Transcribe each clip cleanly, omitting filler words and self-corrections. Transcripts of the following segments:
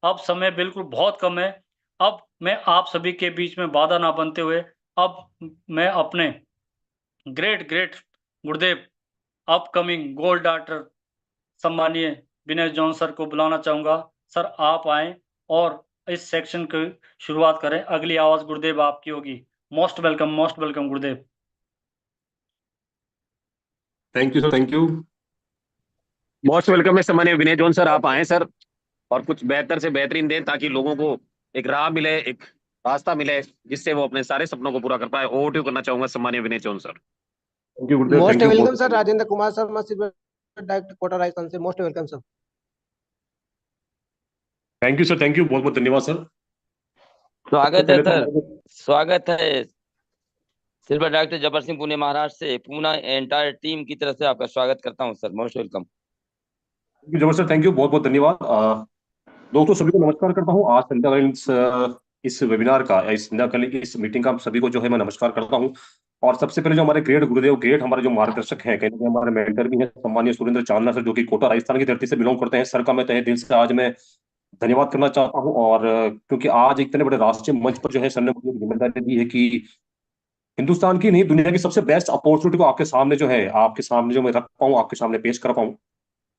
अब समय बिल्कुल बहुत कम है। अब मैं आप सभी के बीच में बाधा ना बनते हुए अब मैं अपने ग्रेट ग्रेट गुरुदेव अपकमिंग गोल्ड डाक्टर सम्मानीय विनय जॉन सर को बुलाना चाहूँगा। सर आप आएँ और इस सेक्शन की शुरुआत करें। अगली आवाज़ गुरुदेव आपकी होगी। Most welcome Gurudev. Thank you sir, thank you. Most welcome है सम्मानीय विनय जॉन सर, आप आए सर और कुछ बेहतर से बेहतरीन दें ताकि लोगों को एक राह मिले, एक रास्ता मिले जिससे वो अपने सारे सपनों को पूरा कर पाए। ओवर टू करना चाहूंगा सम्मानीय Vinay John sir. Thank you गुरुदेव, मोस्ट थैंक यू वेलकम बहुत। Sir Rajendra Kumar Sharma, silver director Kota Rajasthan से। Most welcome sir. Thank you sir, thank you बहुत बहुत धन्यवाद सर। स्वागत है पहले तो सर, स्वागत है सिल्वर डायरेक्टर जबर सिंह पुणे महाराष्ट्र से। पूना एंटायर टीम की तरफ से आपका स्वागत करता हूं सर। Most welcome. जबर सर, थैंक यू बहुत बहुत धन्यवाद। दोस्तों सभी को नमस्कार करता हूँ। आज संध्याकालीन इस वेबिनार का या इस संध्याकालीन की इस मीटिंग का सभी को जो है मैं नमस्कार करता हूँ। और सबसे पहले जो हमारे ग्रेट गुरुदेव, ग्रेट हमारे जो मार्गदर्शक हैं, कहीं ना कहीं हमारे मेंटर भी हैं, सम्मानीय सुरेंद्र चांदना सर, जो कि कोटा राजस्थान की धरती से बिलोंग करते हैं। सर का मैं तहे दिल से आज मैं धन्यवाद करना चाहता हूँ। और क्योंकि आज इतने बड़े राष्ट्रीय मंच पर जो है सर ने मुझे जिम्मेदारी दी है कि हिंदुस्तान की नहीं, दुनिया की सबसे बेस्ट अपॉर्चुनिटी को आपके सामने जो है, आपके सामने जो मैं रख पाऊँ, आपके सामने पेश कर पाऊँ।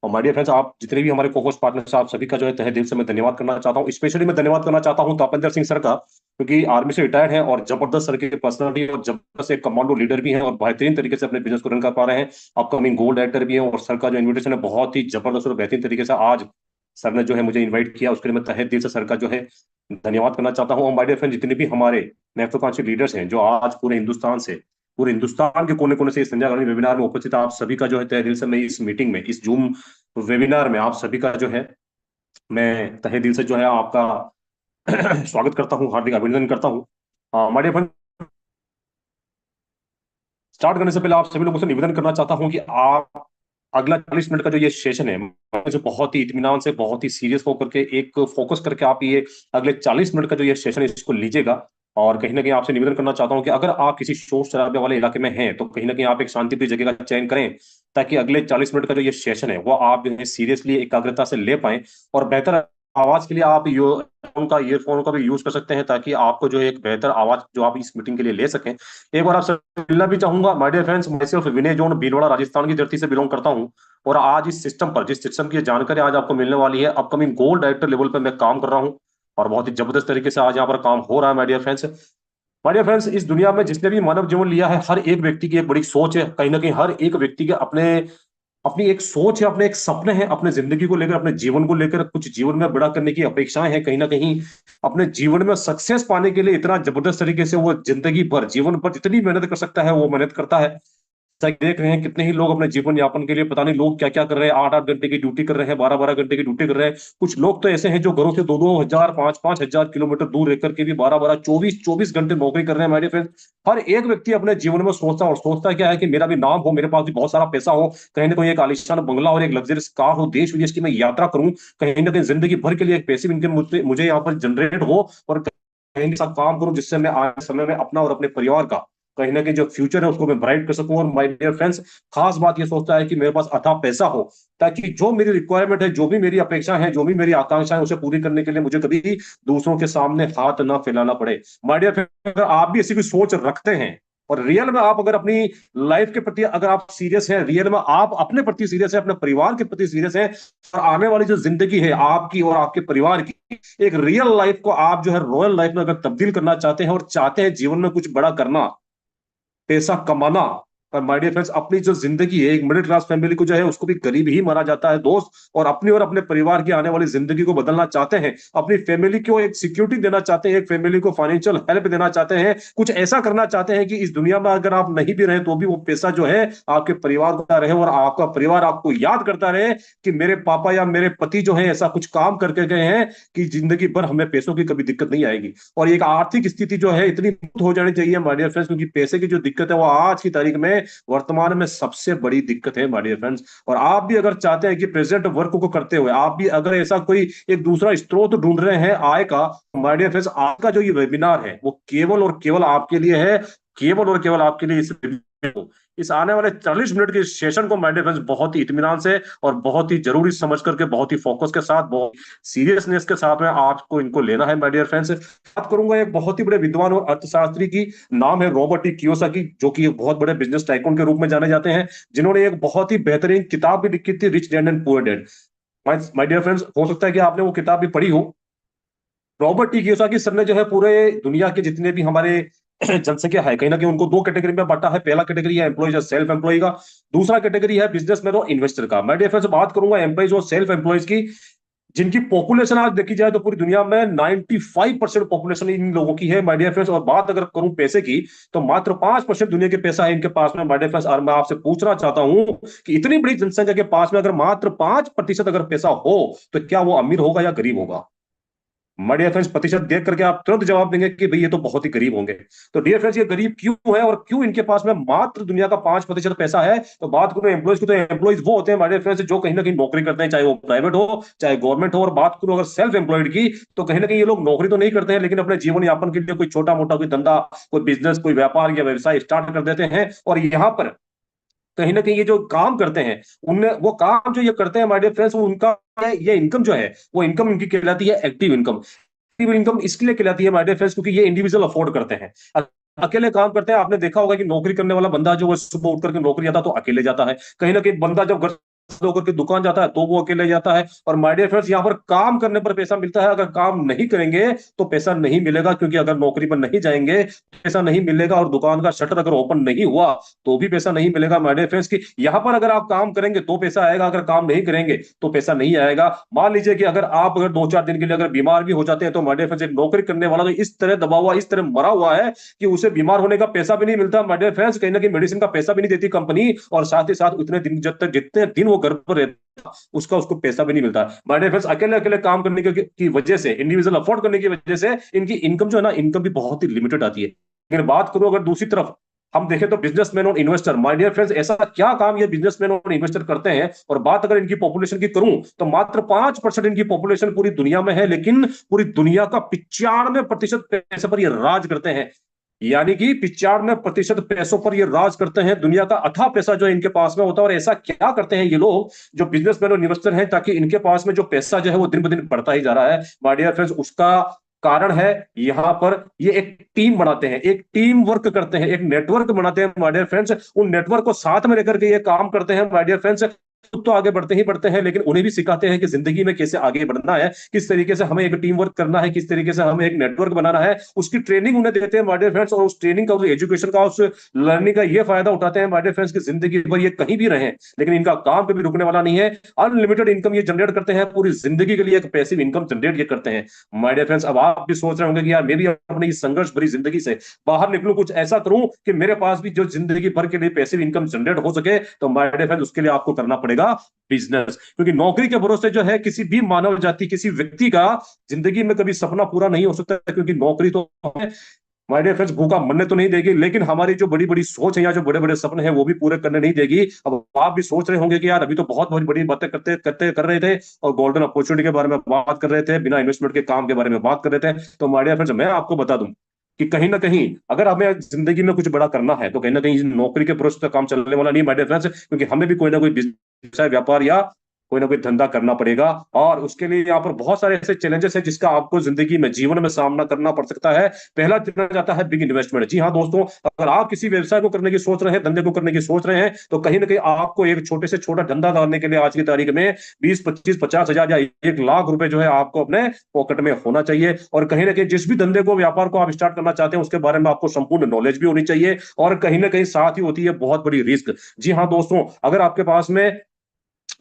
और माय डियर फ्रेंड्स, आप जितने भी हमारे को-होस्ट पार्टनर्स, आप सभी का जो है तहे दिल से मैं धन्यवाद करना चाहता हूँ। स्पेशली मैं धन्यवाद करना चाहता हूँ तापंदर सिंह सर का, क्योंकि आर्मी से रिटायर्ड हैं और जबरदस्त सर की पर्सनालिटी और जबरदस्त एक कमांडो लीडर भी हैं और बेहतरीन तरीके से अपने बिजनेस को रन कर पा रहे हैं। अपकमिंग गोल्ड डायरेक्टर भी हैं और सर का जो इन्विटेशन है बहुत ही जबरदस्त और बेहतरीन तरीके से आज सर ने जो है मुझे इन्वाइट किया, उसके लिए मैं तहे दिल से सर का जो है धन्यवाद करना चाहता हूँ। और माय डियर फ्रेंड, जितने भी हमारे महत्वाकांक्षी लीडर्स हैं जो आज पूरे हिंदुस्तान के कोने कोने से इस संध्या कालीन वेबिनार में उपस्थित, आप सभी का जो है तहे दिल से मैं इस मीटिंग में, इस जूम वेबिनार में आप सभी का जो है मैं तहे दिल से जो है आपका स्वागत करता हूं, हार्दिक अभिनंदन करता हूं। हमारे अपन स्टार्ट करने से पहले आप सभी लोगों से निवेदन करना चाहता हूं कि आप अगला 40 मिनट का जो ये सेशन है, जो बहुत ही इत्मीनान से, बहुत ही सीरियस होकर के, एक फोकस करके आप ये अगले 40 मिनट का जो ये सेशन है इसको लीजिएगा। और कहीं ना कहीं आपसे निवेदन करना चाहता हूं कि अगर आप किसी शोर शराबे वाले इलाके में हैं तो कहीं ना कहीं आप एक शांतिप्रिय जगह का चयन करें, ताकि अगले 40 मिनट का जो ये सेशन है वो आप जो है सीरियसली एकाग्रता से ले पाएं। और बेहतर आवाज के लिए आप ईयरफोन का भी यूज कर सकते हैं, ताकि आपको जो है एक बेहतर आवाज जो आप इस मीटिंग के लिए ले सकें। एक बार आपसे मिलना भी चाहूंगा। माय डियर फ्रेंड्स, मैं सिर्फ विनय जोन भीलवाड़ा राजस्थान की धरती से बिलोंग करता हूं और आज इस सिस्टम पर, जिस सिस्टम की जानकारी आज आपको मिलने वाली है, अपकमिंग गोल्ड डायरेक्टर लेवल पर मैं काम कर रहा हूं और बहुत ही जबरदस्त तरीके से आज यहाँ पर काम हो रहा है। माय डियर फ्रेंड्स, इस दुनिया में जिसने भी मानव जीवन लिया है, हर एक व्यक्ति की एक बड़ी सोच है। कहीं ना कहीं हर एक व्यक्ति के अपनी एक सोच है, अपने एक सपने हैं, अपने जिंदगी को लेकर, अपने जीवन को लेकर, कुछ जीवन में बड़ा करने की अपेक्षाएं हैं। कहीं ना कहीं अपने जीवन में सक्सेस पाने के लिए इतना जबरदस्त तरीके से वो जिंदगी भर, जीवन भर जितनी मेहनत कर सकता है वो मेहनत करता है। जैसा कि देख रहे हैं कितने ही लोग अपने जीवन यापन के लिए पता नहीं लोग क्या क्या कर रहे हैं, 8-8 घंटे की ड्यूटी कर रहे हैं, 12-12 घंटे की ड्यूटी कर रहे हैं। कुछ लोग तो ऐसे हैं जो घरों से 2-2 हजार, 5-5 हजार किलोमीटर दूर रह करके भी 12-12, 24-24 घंटे नौकरी कर रहे हैं। मेरे फ्रेंड, हर एक व्यक्ति अपने जीवन में सोचता क्या है कि मेरा भी नाम हो, मेरे पास भी बहुत सारा पैसा हो, कहीं ना कहीं एक आलिशान बंगला और एक लग्जरियस कार हो, देश विदेश की मैं यात्रा करूं, कहीं ना कहीं जिंदगी भर के लिए एक पैसिव इनकम मुझे यहाँ पर जनरेट हो और कहीं ऐसा काम करूं जिससे मैं आने समय में अपना और अपने परिवार का कहीं ना कहीं जो फ्यूचर है उसको मैं ब्राइट कर सकूं। और माय डियर फ्रेंड्स, खास बात ये सोचता है कि मेरे पास अथाह पैसा हो, ताकि जो मेरी रिक्वायरमेंट है, जो भी मेरी अपेक्षा है, जो भी मेरी आकांक्षा है, उसे पूरी करने के लिए मुझे कभी दूसरों के सामने हाथ ना फैलाना पड़े। माय डियर फ्रेंड्स, अगर आप भी ऐसी कोई सोच रखते हैं और रियल में आप अगर अपनी लाइफ के प्रति अगर आप सीरियस हैं, रियल में आप अपने प्रति सीरियस है, अपने परिवार के प्रति सीरियस है, और आने वाली जो जिंदगी है आपकी और आपके परिवार की, एक रियल लाइफ को आप जो है रॉयल लाइफ में अगर तब्दील करना चाहते हैं और चाहते हैं जीवन में कुछ बड़ा करना, पैसा कमाना, पर माय डियर फ्रेंड्स, अपनी जो जिंदगी है, एक मिडिल क्लास फैमिली को जो है उसको भी गरीब ही माना जाता है दोस्त, और अपनी और अपने परिवार की आने वाली जिंदगी को बदलना चाहते हैं, अपनी फैमिली को एक सिक्योरिटी देना चाहते हैं, एक फैमिली को फाइनेंशियल हेल्प देना चाहते हैं, कुछ ऐसा करना चाहते हैं कि इस दुनिया में अगर आप नहीं भी रहे तो भी वो पैसा जो है आपके परिवार का रहे और आपका परिवार आपको याद करता रहे कि मेरे पापा या मेरे पति जो है ऐसा कुछ काम करके गए हैं कि जिंदगी भर हमें पैसों की कभी दिक्कत नहीं आएगी। और एक आर्थिक स्थिति जो है इतनी मजबूत हो जानी चाहिए माय डियर फ्रेंड्स, क्योंकि पैसे की जो दिक्कत है वो आज की तारीख में, वर्तमान में सबसे बड़ी दिक्कत है माय डियर फ्रेंड्स। और आप भी अगर चाहते हैं कि प्रेजेंट वर्क को करते हुए आप भी अगर ऐसा कोई एक दूसरा स्रोत ढूंढ रहे हैं आय का, माय डियर फ्रेंड्स, आपका जो ये वेबिनार है वो केवल और केवल आपके लिए है, केवल और केवल आपके लिए इस इस आने वाले 40 मिनट के सेशन को माय डियर फ्रेंड्स बहुत ही इत्मीनान से और बहुत ही जरूरी समझ करके, बहुत ही फोकस के साथ, बहुत सीरियसनेस के साथ में आपको इनको लेना है माय डियर फ्रेंड्स। बात करूंगा एक बहुत ही बड़े विद्वान और अर्थशास्त्री की, नाम है रॉबर्ट टी कियोसाकी, जो कि एक बहुत बड़े बिजनेस टाइकून के रूप में जाने जाते हैं, जिन्होंने एक बहुत ही बेहतरीन किताब भी लिखी थी, rich dad and poor dad. My dear friends, हो सकता है कि आपने वो किताब भी पढ़ी हो। रॉबर्ट टी कियोसाकी सर ने जो है पूरे दुनिया के जितने भी हमारे जनसंख्या है, कहीं ना कहीं उनको दो कैटेगरी में बांटा है। पहला कैटेगरी है एम्प्लॉइज और सेल्फ एम्प्लॉय का, दूसरा कैटेगरी है बिजनेसमैन और इन्वेस्टर का। मैं डियर फ्रेंड्स बात करूंगा एम्प्लॉइज और सेल्फ एम्प्लॉइज की, जिनकी पॉपुलेशन आज देखी जाए तो पूरी दुनिया में 95% पॉपुलेशन इन लोगों की है माय डियर फ्रेंड्स। और बात अगर करूं पैसे की, तो मात्र 5% दुनिया के पैसा है इनके पास में माय डियर फ्रेंड्स। और मैं आपसे पूछना चाहता हूं कि इतनी बड़ी जनसंख्या के पास में अगर मात्र 5% अगर पैसा हो, तो क्या वो अमीर होगा या गरीब होगा? माय डियर फ्रेंड्स, प्रतिशत देख करके आप तुरंत जवाब देंगे कि भाई ये तो बहुत ही गरीब होंगे। तो डियर फ्रेंड्स, ये गरीब क्यों है और क्यों इनके पास में मात्र दुनिया का 5% पैसा है? तो बात करूं एम्प्लॉइज की, तो एम्प्लॉइज वो होते हैं माय डियर फ्रेंड्स जो कहीं ना कहीं नौकरी करते हैं, चाहे वो प्राइवेट हो चाहे गवर्नमेंट हो। और बात करूं अगर सेल्फ एम्प्लॉयड की, तो कहीं ना कहीं ये लोग नौकरी तो नहीं करते हैं, लेकिन अपने जीवन यापन के लिए कोई छोटा मोटा कोई धंधा, कोई बिजनेस, कोई व्यापार या व्यवसाय स्टार्ट कर देते हैं। और यहाँ पर कहीं ना कहीं ये जो काम करते हैं, उनने वो काम जो ये करते हैं माय डियर फ्रेंड्स, वो उनका ये इनकम जो है, वो इनकम इनकी कहलाती है एक्टिव इनकम। एक्टिव इनकम इसलिए कहलाती है माय डियर फ्रेंड्स क्योंकि ये इंडिविजुअल अफोर्ड करते हैं, अकेले काम करते हैं। आपने देखा होगा कि नौकरी करने वाला बंदा जो वो सुबह उठ करके नौकरी जाता है तो अकेले जाता है, कहीं ना कहीं बंदा जब घर से होकर के दुकान जाता है तो वो अकेले जाता है। और माय डियर फ्रेंड्स, यहाँ पर काम करने पर पैसा मिलता है, अगर काम नहीं करेंगे तो पैसा नहीं मिलेगा, क्योंकि अगर नौकरी पर नहीं जाएंगे पैसा नहीं मिलेगा, और दुकान का शटर अगर ओपन नहीं हुआ तो भी पैसा नहीं मिलेगा माय डियर फ्रेंड्स। की यहाँ पर अगर आप काम करेंगे तो पैसा आएगा, अगर काम नहीं करेंगे तो पैसा नहीं आएगा। मान लीजिए कि अगर आप अगर 2-4 दिन के लिए अगर बीमार भी हो जाते हैं, तो माय डियर फ्रेंड्स एक नौकरी करने वाला तो इस तरह दबा हुआ, इस तरह मरा हुआ है कि उसे बीमार होने का पैसा भी नहीं मिलता माय डियर फ्रेंड्स, कहीं ना कहीं मेडिसिन का पैसा भी नहीं देती कंपनी, और साथ ही साथ उतने दिन जब तक जितने दिन वो घर पर रहता उसका उसको पैसा भी नहीं मिलता। माय डियर फ्रेंड्स, अकेले अकेले काम करने की वजह से, इंडिविजुअल अफोर्ड करने की वजह से इनकी इनकम जो है ना, इनकम भी बहुत ही लिमिटेड आती है। लेकिन बात करूं अगर दूसरी तरफ हम देखें तो बिजनेसमैन और इन्वेस्टर, माय डियर फ्रेंड्स ऐसा क्या काम ये बिजनेसमैन और इन्वेस्टर करते हैं? और बात अगर इनकी पॉपुलेशन की करूं तो मात्र 5% इनकी पॉपुलेशन पूरी दुनिया में है, लेकिन पूरी दुनिया का 95% पैसे पर ये राज करते हैं। यानी कि 95% पैसों पर ये राज करते हैं, दुनिया का अथाह पैसा जो है इनके पास में होता है। और ऐसा क्या करते हैं ये लोग जो बिजनेसमैन और इन्वेस्टर हैं, ताकि इनके पास में जो पैसा जो है वो दिन ब दिन बढ़ता ही जा रहा है माय डियर फ्रेंड्स? उसका कारण है यहाँ पर ये एक टीम बनाते हैं, एक टीम वर्क करते हैं, एक नेटवर्क बनाते हैं माय डियर फ्रेंड्स। उन नेटवर्क को साथ में लेकर के ये काम करते हैं माय डियर फ्रेंड्स। खुद तो आगे बढ़ते ही बढ़ते हैं, लेकिन उन्हें भी सिखाते हैं कि जिंदगी में कैसे आगे बढ़ना है, किस तरीके से हमें एक टीम वर्क करना है, किस तरीके से हमें एक नेटवर्क बनाना है, उसकी ट्रेनिंग उन्हें देते हैं माय डियर फ्रेंड्स। और उस ट्रेनिंग का, उस एजुकेशन का, उस लर्निंग का ये फायदा उठाते हैं माय डियर फ्रेंड्स की जिंदगी भर ये कहीं भी रहे, लेकिन इनका काम कभी रुकने वाला नहीं है। अनलिमिटेड इनकम ये जनरेट करते हैं, पूरी जिंदगी के लिए एक पैसिव इनकम जनरेट ये करते हैं माय डियर फ्रेंड्स। अब आप भी सोच रहे होंगे कि यार मैं भी अपनी इस संघर्ष भरी जिंदगी से बाहर निकलूं, कुछ ऐसा करूं कि मेरे पास भी जो जिंदगी भर के लिए पैसिव इनकम जनरेट हो सके। तो माय डियर फ्रेंड्स, उसके लिए आपको करना पड़ेगा बिजनेस, क्योंकि नौकरी के भरोसे जो है किसी भी मानव जाति, किसी व्यक्ति का जिंदगी में कभी सपना पूरा नहीं हो सकता, क्योंकि नौकरी तो है माय डियर फ्रेंड्स भूखा मरने तो नहीं देगी, लेकिन हमारी जो बड़ी बड़ी सोच है या जो बड़े बड़े सपने हैं वो भी पूरे करने नहीं देगी। अब आप भी सोच रहे होंगे कि यार अभी तो बहुत बड़ी बड़ी बातें करते करते कर रहे थे और गोल्डन अपॉर्चुनिटी के बारे में बात कर रहे थे, बिना इन्वेस्टमेंट के काम के बारे में बात कर रहे थे। तो माय डियर फ्रेंड्स, मैं आपको बता दूं कि कहीं ना कहीं अगर हमें जिंदगी में कुछ बड़ा करना है, तो कहीं ना कहीं नौकरी के भरोसे तो काम चलने वाला नहीं माय डियर फ्रेंड्स, क्योंकि हमें भी कोई ना कोई व्यवसाय, व्यापार या कोई ना कोई धंधा करना पड़ेगा। और उसके लिए यहाँ पर बहुत सारे ऐसे चैलेंजेस हैं जिसका आपको जिंदगी में, जीवन में सामना करना पड़ सकता है। पहला चुना जाता है बिग इन्वेस्टमेंट। जी हाँ दोस्तों, अगर आप किसी व्यवसाय को करने की सोच रहे हैं, धंधे को करने की सोच रहे हैं, तो कहीं ना कहीं आपको एक छोटे से छोटा धंधा करने के लिए आज की तारीख में 20, 25, 50 हजार या 1 लाख रुपए जो है आपको अपने पॉकेट में होना चाहिए। और कहीं ना कहीं जिस भी धंधे को, व्यापार को आप स्टार्ट करना चाहते हैं, उसके बारे में आपको संपूर्ण नॉलेज भी होनी चाहिए। और कहीं ना कहीं साथ ही होती है बहुत बड़ी रिस्क। जी हाँ दोस्तों, अगर आपके पास में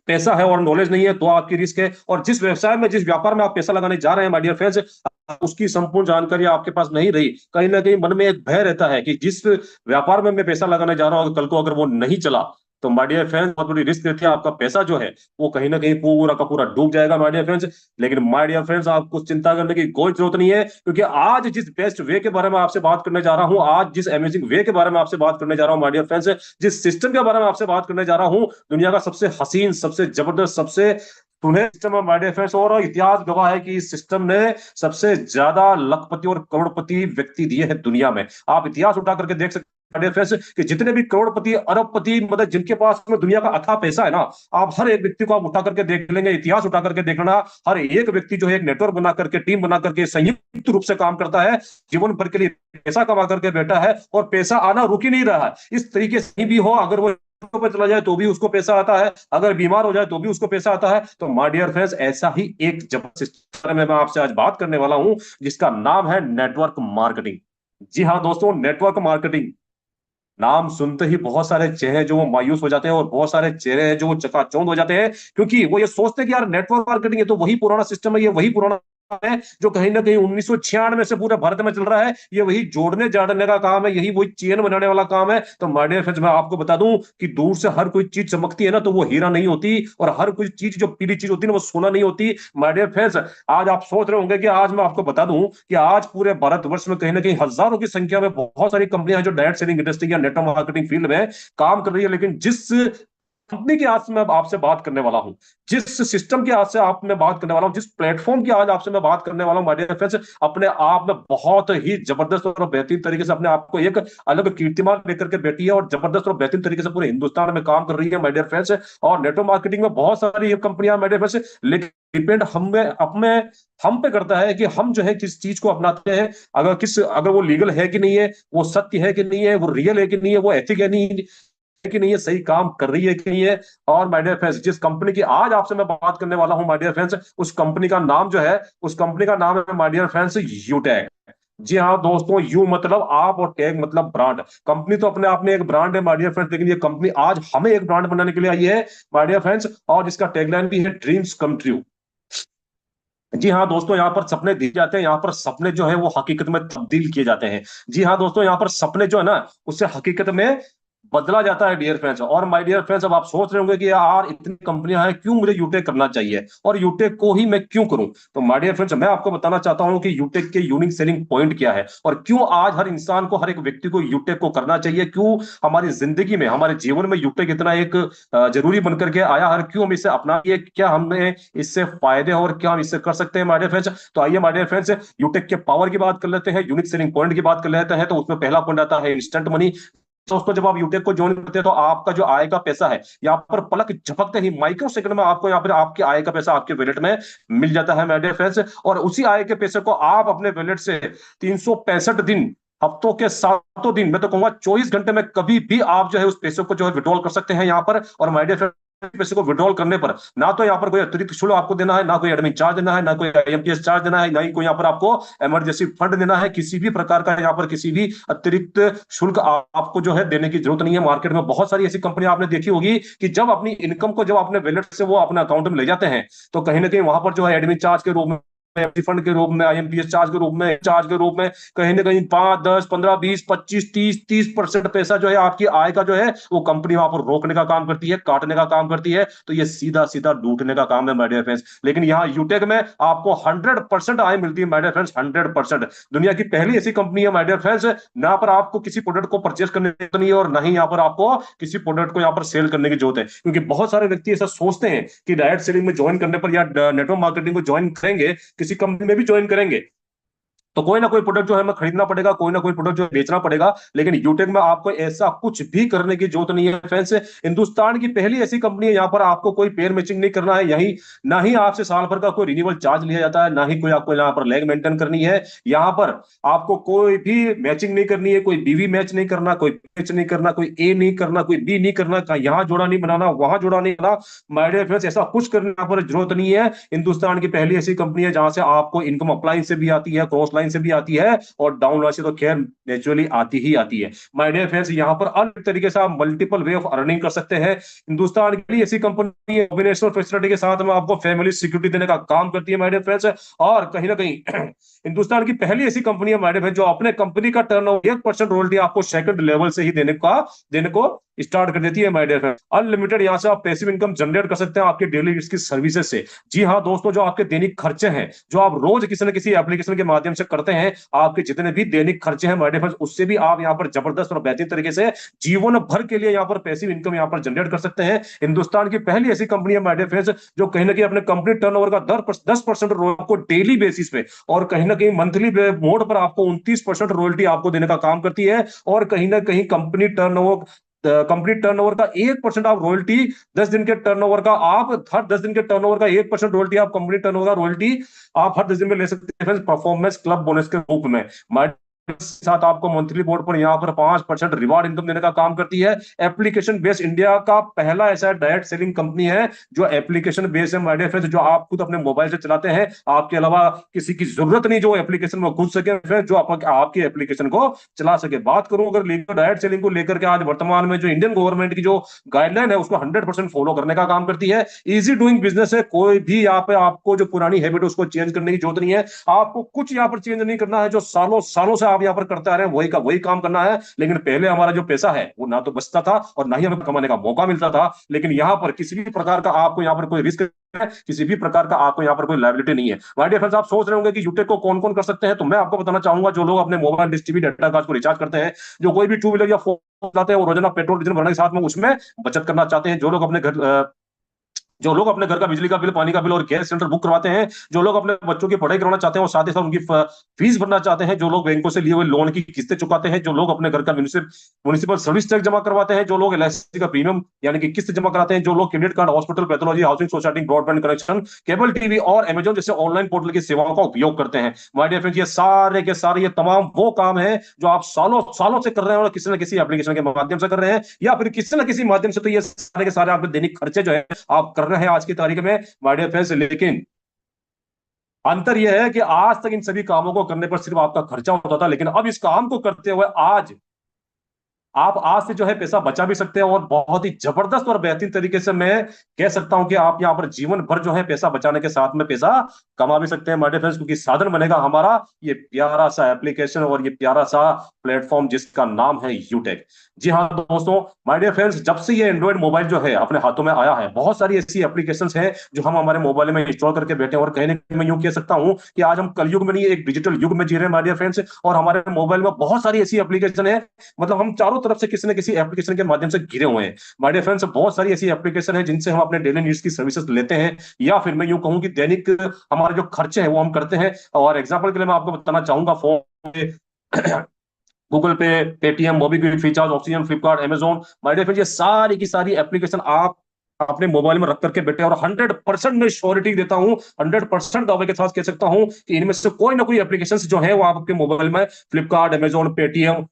पैसा है और नॉलेज नहीं है तो आपकी रिस्क है। और जिस व्यवसाय में, जिस व्यापार में आप पैसा लगाने जा रहे हैं माय डियर फ्रेंड्स, उसकी संपूर्ण जानकारी आपके पास नहीं रही, कहीं ना कहीं मन में एक भय रहता है कि जिस व्यापार में मैं पैसा लगाने जा रहा हूं, कल को अगर वो नहीं चला तो माय डियर फ्रेंड्स बहुत बड़ी रिस्क रहती है, आपका पैसा जो है वो कहीं ना कहीं पूरा का पूरा डूब जाएगा माय डियर फ्रेंड्स। लेकिन माय डियर फ्रेंड्स, आपको चिंता करने की कोई जरूरत नहीं है, क्योंकि आज जिस बेस्ट वे के बारे में आपसे बात करने जा रहा हूं, आज जिस अमेजिंग वे के बारे में आपसे बात करने जा रहा हूं माय डियर फ्रेंड्स, जिस सिस्टम के बारे में आपसे बात करने जा रहा हूं, दुनिया का सबसे हसीन, सबसे जबरदस्त, सबसे सुनहरे सिस्टम है माय डियर फ्रेंड्स। और इतिहास गवाह है कि इस सिस्टम ने सबसे ज्यादा लखपति और करोड़पति व्यक्ति दिए हैं दुनिया में। आप इतिहास उठा करके देख सकते डियर फ्रेंड्स कि जितने भी करोड़पति अरबपति मतलब जिनके पास में दुनिया का अथाह पैसा है ना, आप हर एक व्यक्ति को आप उठा करके देख लेंगे, इतिहास उठा करके देख लेना, हर एक व्यक्ति जो है एक नेटवर्क बना करके, टीम बना करके संयुक्त रूप से काम करता है, जीवन भर के लिए पैसा कमा करके बैठा है और पैसा आना रुक ही नहीं रहा है। इस तरीके से भी हो, अगर वो पे चला जाए तो भी उसको पैसा आता है, अगर बीमार हो जाए तो भी उसको पैसा आता है। तो माय डियर फ्रेंड्स, ऐसा ही एक जबरदस्त में मैं आपसे आज बात करने वाला हूं जिसका नाम है नेटवर्क मार्केटिंग। जी हाँ दोस्तों, नेटवर्क मार्केटिंग नाम सुनते ही बहुत सारे चेहरे जो वो मायूस हो जाते हैं और बहुत सारे चेहरे हैं जो वो चकाचौंध हो जाते हैं, क्योंकि वो ये सोचते हैं कि यार नेटवर्क मार्केटिंग है तो वही पुराना सिस्टम है, ये वही पुराना है जो कहीं ना कहीं 1996 से पूरे भारत में चल रहा है, ये वही जोड़ने जाड़ने का काम है, यही वही चेन बनाने वाला काम है। तो माय डियर फ्रेंड्स, मैं आपको बता दूं कि दूर से हर कोई चीज चमकती है ना तो वो हीरा नहीं होती, और हर कोई चीज जो पीली चीज होती है ना वो सोना नहीं होती। माय डियर फ्रेंड्स, आज आप सोच रहे होंगे कि आज मैं आपको बता दूं कि आज पूरे भारतवर्ष में कहीं ना कहीं हजारों की संख्या में बहुत सारी कंपनियां जो डायरेक्ट सेलिंग इंडस्ट्री या नेटवर्क मार्केटिंग फील्ड में काम कर रही है, लेकिन जिस कंपनी की आज मैं आपसे बात करने वाला हूं, जिस सिस्टम की आज से आप मैं बात करने वाला हूं, जिस प्लेटफॉर्म की आज आपसे मैं बात करने वाला हूं, माय डियर फ्रेंड्स, अपने आप में बहुत ही जबरदस्त और बेहतरीन तरीके से अपने आप को एक अलग कीर्तिमान लेकर के बैठी है और जबरदस्त और बेहतरीन तरीके से पूरे हिंदुस्तान में काम कर रही है, माय डियर फ्रेंड्स। और नेटवर्क मार्केटिंग में बहुत सारी कंपनियां, माय डियर फ्रेंड्स, लेकिन डिपेंड हम पे करता है कि हम जो है किस चीज को अपनाते हैं, अगर वो लीगल है कि नहीं है, वो सत्य है कि नहीं है, वो रियल है कि नहीं है, वो एथिक है कि नहीं है, सही काम कर रही है कि नहीं है। और माय डियर फ्रेंड्स, जिस कंपनी की आज आपसे मैं बात करने वाला हूं माय डियर फ्रेंड्स, उस कंपनी का नाम जो है, उस कंपनी का नाम है माय डियर फ्रेंड्स यूटेक। जी हाँ दोस्तों, यू मतलब आप और टैग मतलब ब्रांड। कंपनी तो अपने आप में एक ब्रांड है माय डियर फ्रेंड्स, लेकिन ये कंपनी आज हमें एक ब्रांड बनाने के लिए आई है माय डियर फ्रेंड्स, और जिसका टैगलाइन भी है ड्रीम्स कम ट्रू। जी हाँ दोस्तों, यहाँ पर सपने दिए जाते हैं, यहाँ पर सपने जो है वो हकीकत में तब्दील किए जाते हैं। जी हाँ दोस्तों, यहाँ पर सपने जो है ना उससे हकीकत में बदला जाता है डियर फ्रेंड्स। और माय डियर फ्रेंड्स, अब आप सोच रहे होंगे कि यार इतनी कंपनियां हैं, क्यों मुझे यूटेक करना चाहिए और यूटेक को ही मैं क्यों करूं। तो माय डियर फ्रेंड्स, मैं आपको बताना चाहता हूं कि यूटेक के यूनिक सेलिंग पॉइंट क्या है और क्यों आज हर इंसान को, हर एक व्यक्ति को यूटेक को करना चाहिए, क्यों हमारी जिंदगी में, हमारे जीवन में यूटेक इतना एक जरूरी बनकर के आया, हर क्यों हम इसे अपनाइए, क्या हमें इससे फायदे और क्या हम इससे कर सकते हैं माय डियर फ्रेंड्स। तो आइए माय डियर फ्रेंड्स, यूटेक के पावर की बात कर लेते हैं, यूनिक सेलिंग पॉइंट की बात कर लेते हैं। तो उसमें पहला पॉइंट आता है इंस्टेंट मनी। दोस्तों, जब आप यूटेक को ज्वाइन करते हैं तो आपका जो आय का पैसा है, यहाँ पर पलक झपकते ही माइक्रो सेकंड में आपको यहाँ पर आपके आय का पैसा आपके वॉलेट में मिल जाता है माय डियर फ्रेंड्स। और उसी आय के पैसे को आप अपने वॉलेट से 365 दिन, हफ्तों के 7 दिन, मैं तो कहूंगा 24 घंटे में कभी भी आप जो है उस पैसे को जो है विड्रॉल कर सकते हैं यहाँ पर। और माय डियर पैसे को विड्रॉल करने पर ना तो यहाँ पर कोई अतिरिक्त शुल्क आपको देना है, ना कोई एडमिन चार्ज देना है, ना कोई आईएमपीएस चार्ज देना है, ना ही कोई यहाँ पर आपको इमरजेंसी फंड देना है। किसी भी प्रकार का यहाँ पर किसी भी अतिरिक्त शुल्क आपको जो है देने की जरूरत नहीं है। मार्केट में बहुत सारी ऐसी कंपनियां आपने देखी होगी कि जब अपनी इनकम को जब अपने वैलेट से वो अपने अकाउंट में ले जाते हैं तो कहीं ना कहीं वहां पर जो है एडमिन चार्ज के रूप में, फंड के रूप में, आईएमपीएस चार्ज के रूप में, चार्ज के रूप में कहीं ना कहीं 5, 10, 15, 20, 25, 30% पैसा जो है आपकी आय का जो है वो कंपनी वहां पर रोकने का काम करती है, काटने का काम करती है। तो ये सीधा सीधा लूटने का काम है माय डियर फ्रेंड्स। लेकिन यहाँ यूटेक में आपको 100% आय मिलती है माय डियर फ्रेंड्स, 100%। दुनिया की पहली ऐसी कंपनी है माय डियर फ्रेंड्स, ना पर आपको किसी प्रोडक्ट को परचेस करने की जरूरत नहीं है और ना ही यहाँ पर आपको किसी प्रोडक्ट को यहाँ पर सेल करने की जरूरत है। क्योंकि बहुत सारे व्यक्ति ऐसा सोचते हैं कि डायरेक्ट सेलिंग में ज्वाइन करने पर या नेटवर्क मार्केटिंग को ज्वाइन करेंगे, किसी कंपनी में भी ज्वाइन करेंगे तो कोई ना कोई प्रोडक्ट जो है हमें खरीदना पड़ेगा, कोई ना कोई प्रोडक्ट जो बेचना पड़ेगा। लेकिन यूटेक में आपको ऐसा कुछ भी करने की जरूरत नहीं है फ्रेंड्स। हिंदुस्तान की पहली ऐसी कंपनी है यहाँ पर आपको कोई पेयर मैचिंग नहीं करना है, यही ना ही आपसे साल भर का कोई रिन्यूअल चार्ज लिया जाता है, ना ही कोई आपको यहाँ पर लेग मेंटेन करनी है। यहाँ पर आपको कोई भी मैचिंग नहीं करनी है, कोई बीवी मैच नहीं करना, कोई मैच नहीं करना, कोई ए नहीं करना, कोई बी नहीं करना, यहाँ जोड़ा नहीं बनाना, वहां जोड़ा नहीं बनाना। माय डियर फ्रेंड्स, ऐसा कुछ करने पर जरूरत नहीं है। हिंदुस्तान की पहली ऐसी कंपनी है जहां से आपको इनकम अपलाइन से भी आती है, क्रॉस लाइन से भी आती है और डाउन लाइन से तो खैर नेचुरली आती ही आती है। माय डियर फ्रेंड्स, यहाँ पर अलग तरीके से आप मल्टीपल वे ऑफ अर्निंग कर सकते हैं। हिंदुस्तान की लिए ऐसी कंपनी है कॉम्बिनेशन फैसिलिटी के साथ में आपको फैमिली सिक्योरिटी देने का काम करती है माय डियर फ्रेंड्स। और कहीं ना कहीं हिंदुस्तान की पहली ऐसी कंपनी है माय डियर फ्रेंड्स जो अपने कंपनी का टर्नओवर 1% रॉयल्टी आपको सेकंड लेवल से ही देने को स्टार्ट कर देती है माय डियर फ्रेंड्स। अनलिमिटेड यहाँ से आप पैसिव इनकम जनरेट कर सकते हैं आपके डेली की सर्विसेज से। जी हाँ दोस्तों, जो आपके दैनिक खर्चे हैं, जो आप रोज किसी न किसी एप्लीकेशन के माध्यम से करते हैं, आपके जितने भी दैनिक खर्चे हैं माय डियर फ्रेंड्स, उससे भी आप यहाँ पर जबरदस्त और बेहतरीन तरीके से जीवन भर के लिए यहाँ पर पैसिव इनकम यहाँ पर जनरेट कर सकते हैं। हिंदुस्तान की पहली ऐसी कंपनी है माय डियर फ्रेंड्स जो कहीं ना कहीं अपने कंपनी टर्नओवर का 10% आपको डेली बेसिस पे और कहीं ना कहीं मंथली मोड पर आपको 29% रॉयल्टी आपको देने का काम करती है। और कहीं ना कहीं कंपनी टर्नओवर का 1% आप रॉयल्टी 10 दिन के टर्नओवर का आप हर 10 दिन के टर्नओवर का 1% रॉयल्टी आप कंपनी टर्नओवर का रॉयल्टी आप हर 10 दिन में ले सकते हैं परफॉर्मेंस क्लब बोनस के रूप में। साथ आपको मंथली बोर्ड पर यहाँ पर 5% रिवार्ड इनकम देने का काम करती है। एप्लीकेशन बेस्ड इंडिया का पहला ऐसा डायरेक्ट सेलिंग कंपनी है जो एप्लीकेशन बेस्ड है माय डियर फ्रेंड्स, जो आप खुद अपने मोबाइल से चलाते हैं, आपके अलावा किसी की जरूरत नहीं जो एप्लीकेशन में घुस सके, जो आपकी एप्लीकेशन को चला सके। बात करूं अगर लीगल डायरेक्ट सेलिंग को लेकर के आज वर्तमान में जो इंडियन गवर्नमेंट की जो गाइडलाइन है उसको 100% फॉलो करने का काम करती है। इजी डूइंग बिजनेस है, कोई भी यहाँ पे आपको जो पुरानी हैबिट उसको चेंज करने की जरूरत नहीं है। आपको कुछ यहाँ पर चेंज नहीं करना है, जो सालों सालों से आप यहाँ पर करते आ रहे हैं वही का वही काम करना है। लेकिन पहले हमारा जो पैसा है वो ना तो बचता था और ना ही हमें कमाने का मौका मिलता था। लेकिन यहाँ पर किसी भी प्रकार का आपको यहाँ पर कोई रिस्क है, किसी भी प्रकार का आपको यहाँ पर कोई लायबिलिटी नहीं है। माय डियर फ्रेंड्स, आप सोच रहे होंगे कि यूटेक को कौन कौन कर सकते हैं, तो मैं आपको बताना चाहूंगा जो लोग अपने mobile dish TV data card को रिचार्ज करते हैं, जो कोई भी टू व्हीलर या फोर चलाते हैं, वो रोजाना पेट्रोल डीजल भरने के साथ में उसमें बचत करना चाहते हैं, जो लोग अपने घर का बिजली का बिल, पानी का बिल और गैस सिलेंडर बुक करवाते हैं, जो लोग अपने बच्चों की पढ़ाई करवाना चाहते हैं और साथ ही साथ उनकी फीस भरना चाहते हैं, जो लोग बैंकों से लिए हुए लोन की किस्तें चुकाते हैं, जो लोग अपने घर का म्युनिसिपल सर्विस टैक्स जमा करवाते हैं, जो लोग एलआईसी का प्रीमियम यानी कि किस्त जमा कराते हैं, जो लोग credit card, hospital, pathology, housing society, broadband connection, cable TV और अमेजन जैसे ऑनलाइन पोर्टल की सेवाओं का उपयोग करते हैं। माय डियर फ्रेंड्स, ये सारे के सारे ये तमाम वो काम है जो आप सालों सालों से कर रहे हैं और किसी न किसी एप्लीकेशन के माध्यम से कर रहे हैं या फिर किसी न किसी माध्यम से, तो ये सारे के सारे आपके दैनिक खर्चे जो है आप कर रहे हैं आज की तारीख में माय डियर फ्रेंड्स। लेकिन अंतर यह है कि आज तक इन सभी कामों को करने पर सिर्फ आपका खर्चा होता था, लेकिन अब इस काम को करते हुए आज से जो है पैसा बचा भी सकते हैं और बहुत ही जबरदस्त और बेहतरीन तरीके से मैं कह सकता हूं कि आप यहां पर जीवन भर जो है पैसा बचाने के साथ में पैसा कमा भी सकते हैं माय डियर फ्रेंड्स, क्योंकि साधन बनेगा हमारा ये प्यारा सा एप्लीकेशन और ये प्यारा सा प्लेटफॉर्म जिसका नाम है यूटेक। जी हाँ दोस्तों, माय डियर फ्रेंड्स, जब से ये एंड्रॉइड मोबाइल जो है अपने हाथों में आया है, बहुत सारी ऐसी एप्लीकेशंस हैं जो हम हमारे मोबाइल में इंस्टॉल करके बैठे हैं और कहीं ना कहीं मैं यूं कह सकता हूं कि आज हम कलयुग में नहीं एक डिजिटल युग में जी रहे हैं माय डियर फ्रेंड्स। और हमारे मोबाइल में बहुत सारी ऐसी एप्लीकेशन है, मतलब हम चारों तरफ से किसी न किसी एप्लीकेशन के माध्यम से घिरे हुए हैं माय डियर फ्रेंड्स। बहुत सारी ऐसी एप्लीकेशन है जिनसे हम अपने डेली नीड्स की सर्विसेज लेते हैं या फिर मैं यूं कहूं कि दैनिक हमारे जो खर्चे हैं वो हम करते हैं। और एग्जांपल के लिए मैं आपको बताना चाहूंगा, फोन पे Google pay, Paytm, MobiKwik, Freecharge, oxygen, Flipkart, Amazon, my dear friends, ये सारी की सारी एप्लीकेशन आप अपने मोबाइल में रख करके बैठे और 100% में श्योरिटी देता हूं, 100% दावे के साथ कह सकता हूं कि इनमें से कोई ना कोई एप्लीकेशन जो है वो आपके मोबाइल में फ्लिपकार्ट, अमेजॉन, पेटीएम,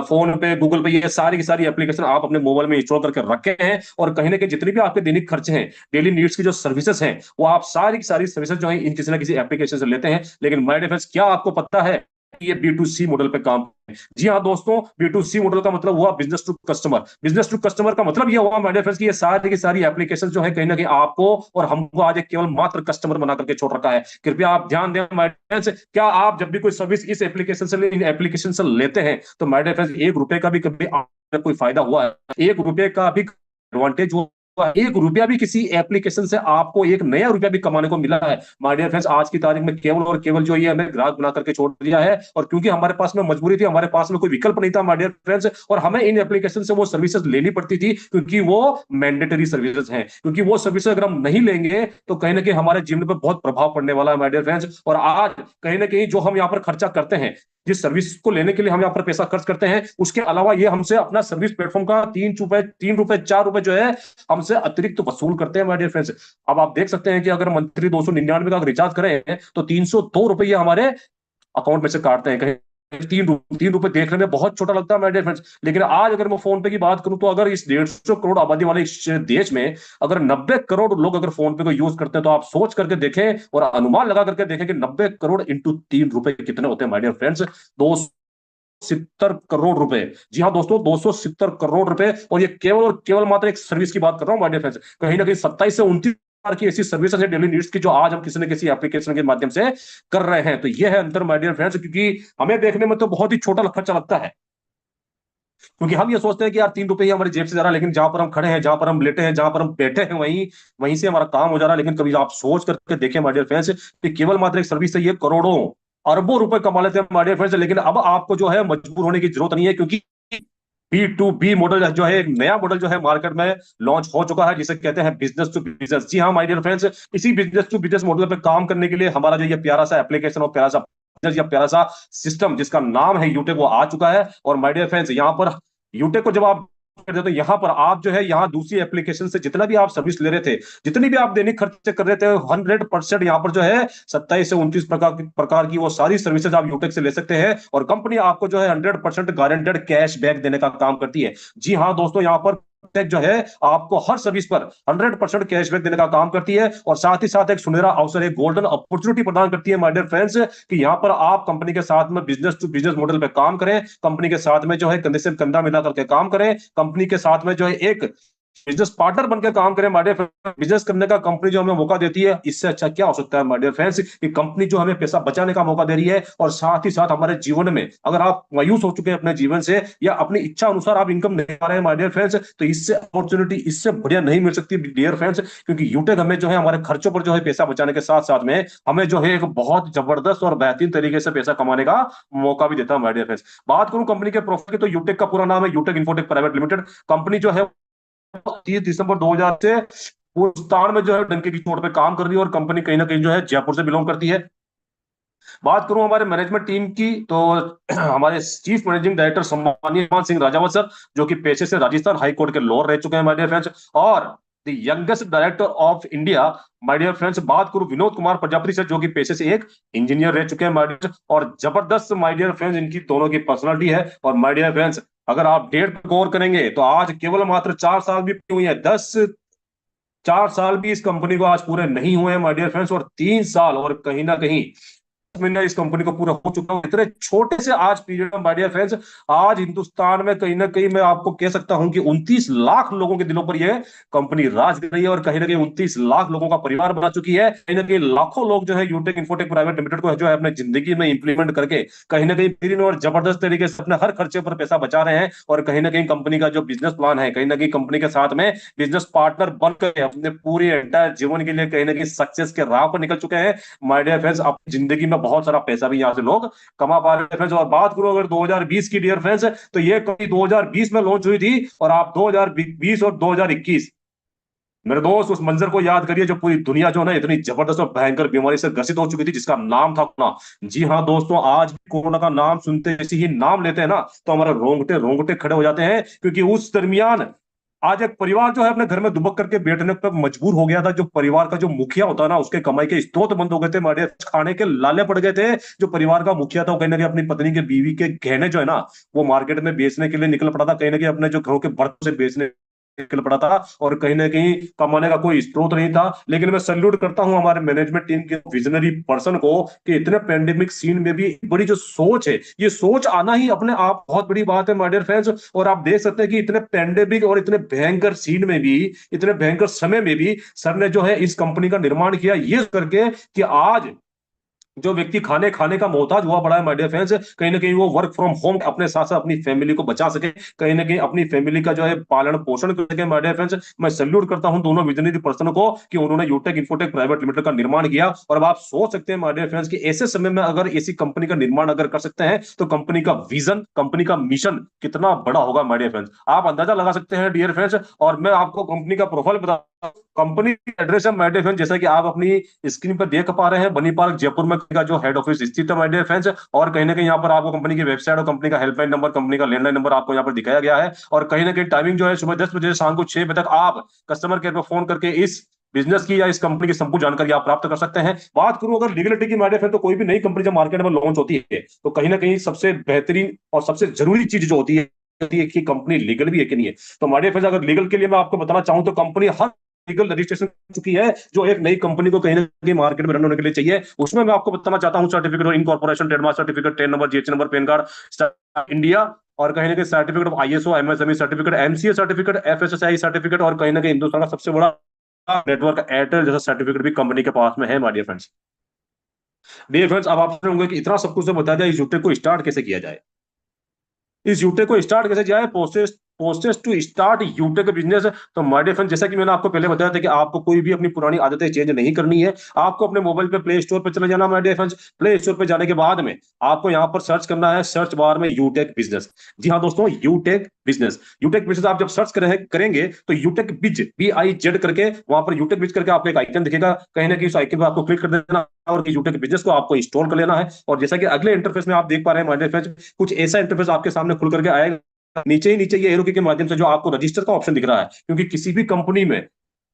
फोन पे, गूगल पे, ये सारी की सारी एप्लीकेशन आप अपने मोबाइल में इंस्टॉल करके रखे हैं। और कहीं ना कहीं जितनी भी आपके दैनिक खर्चे हैं, डेली नीड्स की जो सर्विसेज हैं, वो आप सारी की सारी सर्विसेज जो है इन किसी ना किसी एप्लीकेशन से लेते हैं। लेकिन माय डियर फ्रेंड्स, क्या आपको पता है ये B2C मॉडल पे काम है? जी हाँ दोस्तों, B2C मॉडल का मतलब हुआ business to customer. Business to customer का मतलब ये हुआ माय डियर फ्रेंड्स कि ये सारी की सारी एप्लीकेशन जो है कहीं ना कहीं आपको और हमको आज एक केवल मात्र कस्टमर बना करके छोड़ रखा है। कृपया आप ध्यान दें माय डियर फ्रेंड्स, क्या आप जब भी कोई सर्विस इस एप्लीकेशन से इन एप्लीकेशन से लेते हैं तो माय डियर फ्रेंड्स ₹1 का भी कभी कोई फायदा हुआ है? ₹1 का भी एडवांटेज हुआ? ₹1 भी किसी एप्लीकेशन से आपको एक नया रुपया भी कमाने को मिला है माय डियर फ्रेंड्स? आज की तारीख में केवल और केवल जो ये हमें ग्राहक बना करके छोड़ दिया है, और क्योंकि हमारे पास में मजबूरी थी, हमारे पास में कोई विकल्प नहीं था माय डियर फ्रेंड्स, और हमें इन एप्लीकेशन से वो सर्विसेज लेनी पड़ती थी क्योंकि वो मैंडेटरी सर्विसेज हैं। क्योंकि वो सर्विसेज अगर हम नहीं लेंगे तो कहीं ना कहीं हमारे जीवन पर बहुत प्रभाव पड़ने वाला है माय डियर फ्रेंड्स। और आज कहीं ना कहीं जो हम यहाँ पर खर्चा करते हैं, जिस सर्विस को लेने के लिए हम यहाँ पर पैसा खर्च करते हैं, उसके अलावा ये हमसे अपना सर्विस प्लेटफॉर्म का ₹3, ₹4 जो है हमसे अतिरिक्त वसूल करते हैं माय डियर फ्रेंड्स। अब आप देख सकते हैं कि अगर मंथली 299 का रिचार्ज करें तो ₹302 हमारे अकाउंट में से काटते हैं। कहीं ₹3 देखने में बहुत छोटा लगता है माय डियर फ्रेंड्स, लेकिन आज अगर मैं फोन पे की बात करूं तो अगर इस 150 करोड़ आबादी वाले इस देश में अगर 90 करोड़ लोग अगर फोन पे को यूज करते हैं तो आप सोच करके देखें और अनुमान लगा करके देखें कि 90 करोड़ इंटू ₹3 कितने होते हैं माय डियर फ्रेंड्स? 270 करोड़ रुपए। जी हाँ दोस्तों, 270 करोड़ रुपए। और ये केवल और केवल मात्र एक सर्विस की बात कर रहा हूं माय डियर फ्रेंड्स। कहीं ना कहीं 27 से 29 की ऐसी सर्विसेज है डेली नीड्स की जो आज हम किसी न किसी एप्लीकेशन के माध्यम से कर रहे हैं। तो ये है अंतर माय डियर फ्रेंड्स, क्योंकि हमें देखने में तो बहुत ही छोटा खर्चा लगता है, क्योंकि हम ये सोचते हैं कि यार ₹3 ही हमारी जेब से जा रहा है, लेकिन जहां पर हम खड़े हैं, जहां पर हम लेटे हैं, जहां पर हम बैठे हैं, वहीं वहीं से हमारा काम हो जा रहा है। लेकिन कभी आप सोच करके देखें माय डियर फ्रेंड्स कि केवल मात्र एक सर्विस से ये करोड़ों अरबों रुपए कमा लेते हैं माय डियर फ्रेंड्स। लेकिन अब आपको जो है मजबूर होने की जरूरत नहीं है, क्योंकि B2B मॉडल जो है, एक नया मॉडल जो है मार्केट में लॉन्च हो चुका है, जिसे कहते हैं बिजनेस टू बिजनेस। जी हाँ माय डियर फ्रेंड्स, इसी बिजनेस टू बिजनेस मॉडल पे काम करने के लिए हमारा जो ये प्यारा सा एप्लीकेशन और प्यारा सा या प्यारा सा सिस्टम जिसका नाम है यूटेक, वो आ चुका है। और माय डियर फ्रेंड्स, यहाँ पर यूटेक को जब आप करते हो तो यहाँ पर आप जो है, यहाँ दूसरी एप्लीकेशन से जितना भी आप सर्विस ले रहे थे, जितनी भी आप दैनिक खर्च कर रहे थे, 100% यहाँ पर जो है 27 से 29 प्रकार की वो सारी सर्विसेज आप यूटेक से ले सकते हैं। और कंपनी आपको जो है 100% गारंटेड कैश बैक देने का काम करती है। जी हाँ दोस्तों, यहाँ पर टेक जो है आपको हर सर्विस पर 100% कैशबैक देने का काम करती है। और साथ ही साथ एक सुनहरा अवसर, एक गोल्डन अपॉर्चुनिटी प्रदान करती है माय डियर फ्रेंड्स, कि यहां पर आप कंपनी के साथ में बिजनेस टू बिजनेस मॉडल पे काम करें, कंपनी के साथ में जो है कंधे से कंधा मिला करके काम करें, कंपनी के साथ में जो है एक बिजनेस पार्टनर बनकर काम करें माय डियर फ्रेंड्स। बिजनेस करने का कंपनी जो हमें मौका देती है, इससे अच्छा क्या हो सकता है माय डियर फ्रेंड्स, कि कंपनी जो हमें पैसा बचाने का मौका दे रही है, और साथ ही साथ हमारे जीवन में अगर आप मायूस हो चुके हैं अपने जीवन से, या अपनी इच्छा अनुसार आप इनकम नहीं पा रहे हैं माय डियर फ्रेंड्स, तो इससे अपॉर्चुनिटी इससे बढ़िया नहीं मिल सकती डियर फ्रेंड्स। क्योंकि यूटेक हमें जो है हमारे खर्चों पर जो है पैसा बचाने के साथ साथ में हमें जो है एक बहुत जबरदस्त और बेहतरीन तरीके से पैसा कमाने का मौका भी देता है माय डियर फ्रेंड्स। बात करूं कंपनी के प्रोफाइल की, तो यूटेक का पूरा नाम है यूटेक इन्फोटेक प्राइवेट लिमिटेड। कंपनी जो है 30 दिसंबर 2000 से हिंदुस्तान में जो है डंके की चोट पे काम कर रही है, और कंपनी कहीं ना कहीं जो है जयपुर से बिलोंग करती है। बात करूं हमारे मैनेजमेंट टीम की, तो हमारे चीफ मैनेजिंग डायरेक्टर सम्मानीय हेमंत सिंह राजावत सर, जो कि पेशे से राजस्थान हाई कोर्ट के लॉयर रह चुके हैं माय डियर फ्रेंड्स। और the youngest director of India my dear friends, बात करूं विनोद कुमार प्रजापति सर, जो कि पेशे से एक इंजीनियर रह चुके हैं माय डियर। और जबरदस्त माय डियर फ्रेंड्स इनकी दोनों की पर्सनालिटी है। और माय डियर फ्रेंड्स, अगर आप डेट पर गौर करेंगे तो आज केवल मात्र 4 साल भी हुई है, 4 साल भी इस कंपनी को आज पूरे नहीं हुए हैं माय डियर फ्रेंड्स, और 3 साल और कहीं ना कहीं महीना इस कंपनी को पूरा हो चुका है। इतने छोटे से आज पीरियड में माय डियर फ्रेंड्स, आज हिंदुस्तान में कहीं ना कहीं मैं आपको कह सकता हूं कि 29 लाख लोगों के दिलों पर यह कंपनी राज कर रही है, और कहीं ना कहीं 29 लाख लोगों का परिवार बना चुकी है। कहीं ना कहीं लाखों लोग जो है यूटेक इन्फोटेक प्राइवेट लिमिटेड को जो है अपने जिंदगी में इंप्लीमेंट करके कहीं ना कहीं बेहतरीन और जबरदस्त तरीके से अपने हर खर्चे पर पैसा बचा रहे हैं। और कहीं ना कहीं कंपनी का जो बिजनेस प्लान है, कहीं ना कहीं कंपनी के साथ में बिजनेस पार्टनर बनकर अपने पूरी एंटायर जीवन के लिए कहीं ना कहीं सक्सेस के राह पर निकल चुके हैं माय डियर फ्रेंड्स। अपनी जिंदगी में बहुत सारा पैसा भी यहाँ से लोग कमा पा रहे हैं फ्रेंड्स। और बात करो अगर 2020 की डियर फ्रेंड्स, तो ये कभी 2020 में लॉन्च हुई थी, और आप 2020 और 2021, मेरे दोस्त उस मंजर को याद करिए, जो पूरी दुनिया जो है इतनी जबरदस्त और भयंकर बीमारी से ग्रसित हो चुकी थी, जिसका नाम था कोरोना। जी हाँ दोस्तों, आज भी कोरोना का नाम सुनते जैसे ही नाम लेते हैं ना, तो हमारे रोंगटे रोंगटे खड़े हो जाते हैं। क्योंकि उस दरमियान आज एक परिवार जो है अपने घर में दुबक करके बैठने पर मजबूर हो गया था। जो परिवार का जो मुखिया होता है ना, उसके कमाई के स्रोत बंद हो गए थे, मारे खाने के लाले पड़ गए थे। जो परिवार का मुखिया था वो कहीं ना कहीं अपनी पत्नी के बीवी के गहने जो है ना, वो मार्केट में बेचने के लिए निकल पड़ा था, कहीं ना कहीं अपने जो घरों के बर्तन से बेचने निकल पड़ा था, और कहीं ना कहीं कमाने का कोई स्रोत नहीं था। लेकिन मैं सल्यूट करता हूं हमारे मैनेजमेंट टीम के विजनरी पर्सन को, कि इतने पेंडेमिक सीन में भी बड़ी जो सोच है, ये सोच आना ही अपने आप बहुत बड़ी बात है माय डियर फ्रेंड्स। और आप देख सकते हैं कि इतने पेंडेमिक और इतने भयंकर सीन में भी, इतने भयंकर समय में भी सर ने जो है इस कंपनी का निर्माण किया, ये करके कि आज जो व्यक्ति खाने खाने का मोहताज हुआ पड़ा है माय डियर फ्रेंड्स, कहीं ना कहीं वो वर्क फ्रॉम होम अपने साथ साथ अपनी फैमिली को बचा सके, कहीं ना कहीं अपनी फैमिली का जो है पालन पोषण कर सके माय डियर फ्रेंड्स। मैं सल्यूट करता हूं दोनों विजनरी पर्सन को, कि उन्होंने यूटेक इन्फोटेक प्राइवेट लिमिटेड का निर्माण किया। और अब आप सोच सकते हैं माय डियर फ्रेंड्स, कि ऐसे समय में अगर ऐसी कंपनी का निर्माण अगर कर सकते हैं, तो कंपनी का विजन, कंपनी का मिशन कितना बड़ा होगा माय डियर फ्रेंड्स, आप अंदाजा लगा सकते हैं डियर फ्रेंड्स। और मैं आपको कंपनी का प्रोफाइल बता, कंपनी एड्रेस है माय डियर फ्रेंड्स, जैसा कि आप अपनी स्क्रीन पर देख पा रहे हैं, बनी पार्क जयपुर में का जो हेड ऑफिस स्थित है माय डियर फ्रेंड्स। और कहीं ना कहीं यहाँ पर आपको कंपनी की वेबसाइट और कंपनी का हेल्पलाइन नंबर, कंपनी का लैंडलाइन नंबर आपको यहाँ पर दिखाया गया है। और कहीं ना कहीं टाइमिंग जो है सुबह 10 बजे से शाम को 6 बजे तक आप कस्टमर केयर पर फोन करके इस बिजनेस की या इस कंपनी की संपूर्ण जानकारी आप प्राप्त कर सकते हैं। बात करूं अगर लीगलिटी की माय डियर फ्रेंड, तो कोई भी नई कंपनी जब मार्केट में लॉन्च होती है, तो कहीं ना कहीं सबसे बेहतरीन और सबसे जरूरी चीज जो होती है कि कंपनी लीगल भी है कि नहीं है। तो माय डियर फ्रेंड्स, अगर लीगल के लिए मैं आपको बताना चाहूं, तो कंपनी हर लीगल रजिस्ट्रेशन चुकी है, जो एक नई कंपनी को कहीं ना कहीं मार्केट में रन होने के लिए चाहिए। उसमें मैं आपको बताना चाहता हूं, certificate of incorporation, trademark certificate, TAN number, GST number, PAN card India, और कहीं ना कहीं certificate of ISO, MSME certificate, MCA certificate, FSSI certificate, और कहीं ना कहीं हिंदुस्तान का सबसे बड़ा नेटवर्क एयरटेल जैसा सर्टिफिकेट भी कंपनी के पास में है my dear friends. Dear friends, अब आप होंगे कि इतना सब कुछ बता दिया, इस यूटेक को स्टार्ट कैसे किया जाए, इस यूटेक को स्टार्ट कैसे किया जाए, process process to start Utech business. तो माय डियर फ्रेंड, जैसा कि मैंने आपको पहले बताया था कि आपको कोई भी अपनी पुरानी आदतें चेंज नहीं करनी है। आपको अपने मोबाइल पे प्ले स्टोर पे चले जाना my dear friends. Play store पे जाने के बाद में आपको यहाँ पर सर्च करना है, सर्च बार में यूटेक बिजनेस। जी हाँ दोस्तों, यूटेक बिजनेस। यूटेक बिजनेस आप जब सर्च करेंगे तो यूटेक बिज BIZ करके वहां पर यूटेक बिज करके आपको एक आइकन दिखेगा। कहीं ना कहीं उस आइकन पर आपको क्लिक कर देना और यूटेक बिजनेस को आपको इंस्टॉल कर लेना है। और जैसा कि अगले इंटरफेस में आप देख पा रहे हैं माय डियर फ्रेंड्स, कुछ ऐसा इंटरफेस आपके सामने खुल करके आएगा। नीचे ही नीचे ये एरो की के माध्यम से जो आपको रजिस्टर का ऑप्शन दिख रहा है, क्योंकि किसी भी कंपनी में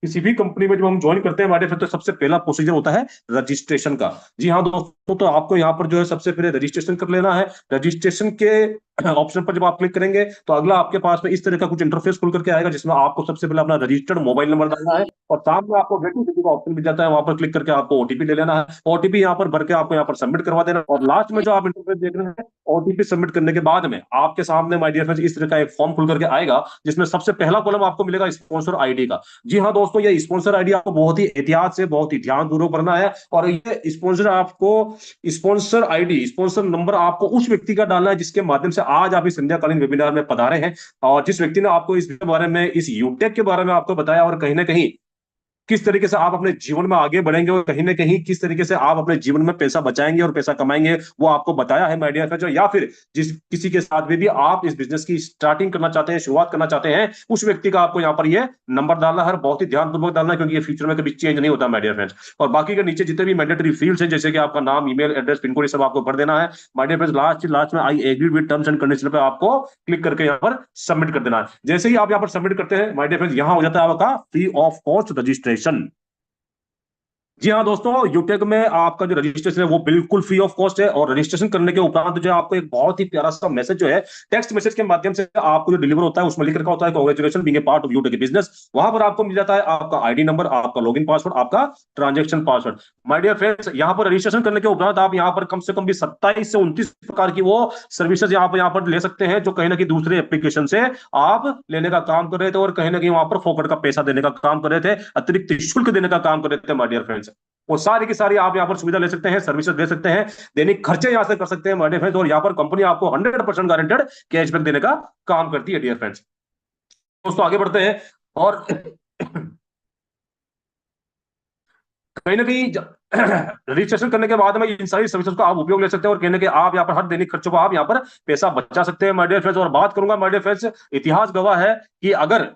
जब हम ज्वाइन करते हैं हमारे, फिर तो सबसे पहला प्रोसीजर होता है रजिस्ट्रेशन का। जी हाँ दोस्तों, तो आपको यहाँ पर जो है सबसे पहले रजिस्ट्रेशन कर लेना है। रजिस्ट्रेशन के ऑप्शन पर जब आप क्लिक करेंगे तो अगला आपके पास में इस तरह का कुछ इंटरफेस खुल करके आएगा, जिसमें आपको सबसे पहले अपना रजिस्टर्ड मोबाइल नंबर डालना है और सामने आपको गेट ओटीपी का ऑप्शन मिल जाता है। वहां पर क्लिक करके आपको ओटीपी ले लेना है। ओटीपी यहाँ पर भर के आपको यहाँ पर सबमिट करवा देना। और लास्ट में जो आप इंटरफेस देख रहे हैं, ओटीपी सबमिट करने के बाद में आपके सामने माय डियर फ्रेंड्स इस तरह का एक फॉर्म खुल करके आएगा, जिसमें सबसे पहला कॉलम आपको मिलेगा स्पॉन्सर आईडी का। जी हाँ दोस्तों, ये स्पॉन्सर आईडी आपको बहुत ही एहतियात से, बहुत ही ध्यानपूर्वक भरना है। और ये स्पॉन्सर आईडी, स्पॉन्सर नंबर आपको उस व्यक्ति का डालना है जिसके माध्यम से आज आप इस संध्याकालीन वेबिनार में पधारे हैं, और जिस व्यक्ति ने आपको इस बारे में, इस यूटेक के बारे में आपको बताया, और कहीं ना कहीं किस तरीके से आप अपने जीवन में आगे बढ़ेंगे और कहीं ना कहीं किस तरीके से आप अपने जीवन में पैसा बचाएंगे और पैसा कमाएंगे, वो आपको बताया है माय डियर फ्रेंड्स। या फिर जिस किसी के साथ में भी आप इस बिजनेस की स्टार्टिंग करना चाहते हैं, शुरुआत करना चाहते हैं, उस व्यक्ति का आपको यहाँ पर ये नंबर डालना है। बहुत ही ध्यानपूर्वक डालना है, क्योंकि ये फ्यूचर में कभी चेंज नहीं होता माय डियर फ्रेंड्स। और बाकी के नीचे जितने भी मैंडेटरी फील्ड्स हैं, जैसे कि आपका नाम, ईमेल एड्रेस, पिन कोड, ये सब आपको भर देना है माय डियर फ्रेंड्स। लास्ट में I agree with terms and condition पे आपको क्लिक करके यहाँ पर सबमिट कर देना है। जैसे ही आप यहाँ पर सबमिट करते हैं माय डियर फ्रेंड्स, यहाँ हो जाता है आपका फ्री ऑफ कॉस्ट रजिस्ट्रेशन। जी हाँ दोस्तों, यूटेक में आपका जो रजिस्ट्रेशन है वो बिल्कुल फ्री ऑफ कॉस्ट है। और रजिस्ट्रेशन करने के उपरांत जो आपको एक बहुत ही प्यारा सा मैसेज जो है टेक्स्ट मैसेज के माध्यम से आपको जो डिलीवर होता है, उसमें लिख रखा होता है congratulation being a part of Utech business. वहां पर आपको मिल जाता है आपका आईडी नंबर, आपका लॉगिन पासवर्ड, आपका transaction password. My dear friends, यहाँ पर रजिस्ट्रेशन करने के उपरांत आप यहाँ पर कम से कम भी 27 से 29 प्रकार की वो सर्विसेज यहाँ पर ले सकते हैं, जो कहीं ना कहीं दूसरे एप्लीकेशन से आप लेने का काम कर रहे थे और कहीं ना कहीं वहां पर फोकट का पैसा देने का काम कर रहे थे, अतिरिक्त शुल्क देने का काम कर रहे थे माय डियर फ्रेंड्स। वो सारी की सारी आप यहाँ पर सुविधा ले सकते हैं, सर्विसेज ले सकते हैं, दैनिक खर्चे यहाँ से कर सकते हैं माय डियर फ्रेंड्स। और यहाँ पर कंपनी आपको 100% गारंटेड कैशबैक देने का काम करती है डियर फ्रेंड्स। दोस्तों आगे बढ़ते हैं और कहीं ना कहीं रजिस्ट्रेशन करने के बाद में इन सारी सर्विसेज का आप उपयोग ले सकते हैं और कहीं ना कहीं आप यहाँ पर हर दैनिक खर्चों को आप यहाँ पर पैसा बचा सकते हैं माय डियर फ्रेंड्स। और बात करूंगा माय डियर फ्रेंड्स, इतिहास गवाह है कि अगर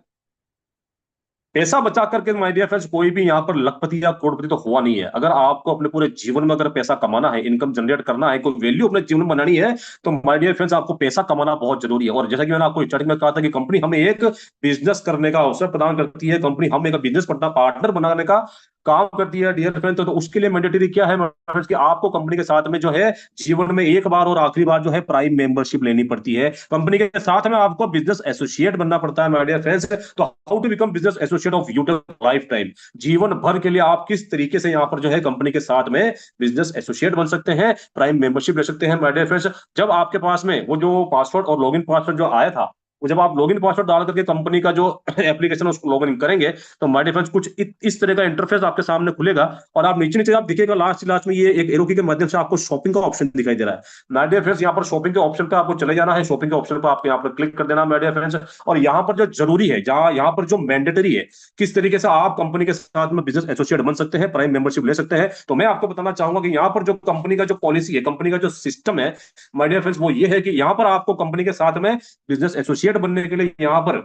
पैसा बचा करके माय डियर फ्रेंड्स कोई भी यहाँ पर लखपति या करोड़पति तो हुआ नहीं है। अगर आपको अपने पूरे जीवन में अगर पैसा कमाना है, इनकम जनरेट करना है, कोई वैल्यू अपने जीवन में बनानी है, तो माय डियर फ्रेंड्स आपको पैसा कमाना बहुत जरूरी है। और जैसा कि मैंने आपको स्टार्टिंग में कहा था कि कंपनी हमें एक बिजनेस करने का अवसर प्रदान करती है, कंपनी हमें एक बिजनेस पार्टनर बनाने का काम करती है डियर फ्रेंड्स। तो उसके लिए मैंडेटरी क्या है फ्रेंड्स कि आपको कंपनी के साथ में जो है जीवन में एक बार और आखिरी बार जो है प्राइम मेंबरशिप लेनी पड़ती है। कंपनी के साथ में आपको बिजनेस एसोसिएट बनना पड़ता है माय डियर फ्रेंड्स। तो how to become business associate of Utech lifetime, जीवन भर के लिए आप किस तरीके से यहाँ पर जो है कंपनी के साथ में बिजनेस एसोसिएट बन सकते हैं, प्राइम मेंबरशिप ले सकते हैं माय डियर फ्रेंड्स। जब आपके पास में वो जो पासवर्ड और लॉगिन पासवर्ड जो आया था, वो जब आप लॉगिन पासवर्ड डाल करके कंपनी का जो एप्लीकेशन है उसको लॉगिन करेंगे, तो माय डियर फ्रेंड्स कुछ इस तरह का इंटरफेस आपके सामने खुलेगा। और आप नीचे नीचे आप दिखेगा लास्ट में ये एक एरो की के माध्यम से आपको शॉपिंग का ऑप्शन दिखाई दे रहा है माय डियर फ्रेंड्स। यहाँ पर शॉपिंग के ऑप्शन पे आपको चले जाना है, शॉपिंग के ऑप्शन पर आपको यहाँ पर क्लिक कर देना माय डियर फ्रेंड्स। और यहाँ पर जो जरूरी है, जहां यहाँ पर जो मैंडेटरी है, किस तरीके से आप कंपनी के साथ में बिजनेस एसोसिएट बन सकते हैं, प्राइम मेंबरशिप ले सकते हैं, तो मैं आपको बताना चाहूंगा कि यहाँ पर जो कंपनी का जो पॉलिसी है, कंपनी का जो सिस्टम है माय डियर फ्रेंड्स, वो ये है कि यहाँ पर आपको कंपनी के साथ में बिजनेस एसोसिएट बनने के लिए यहाँ पर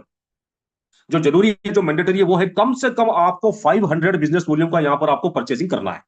जो जरूरी है, जो मैंडेटरी है, वो है कम से कम आपको 500 बिजनेस वॉल्यूम का यहाँ पर आपको परचेसिंग करना है।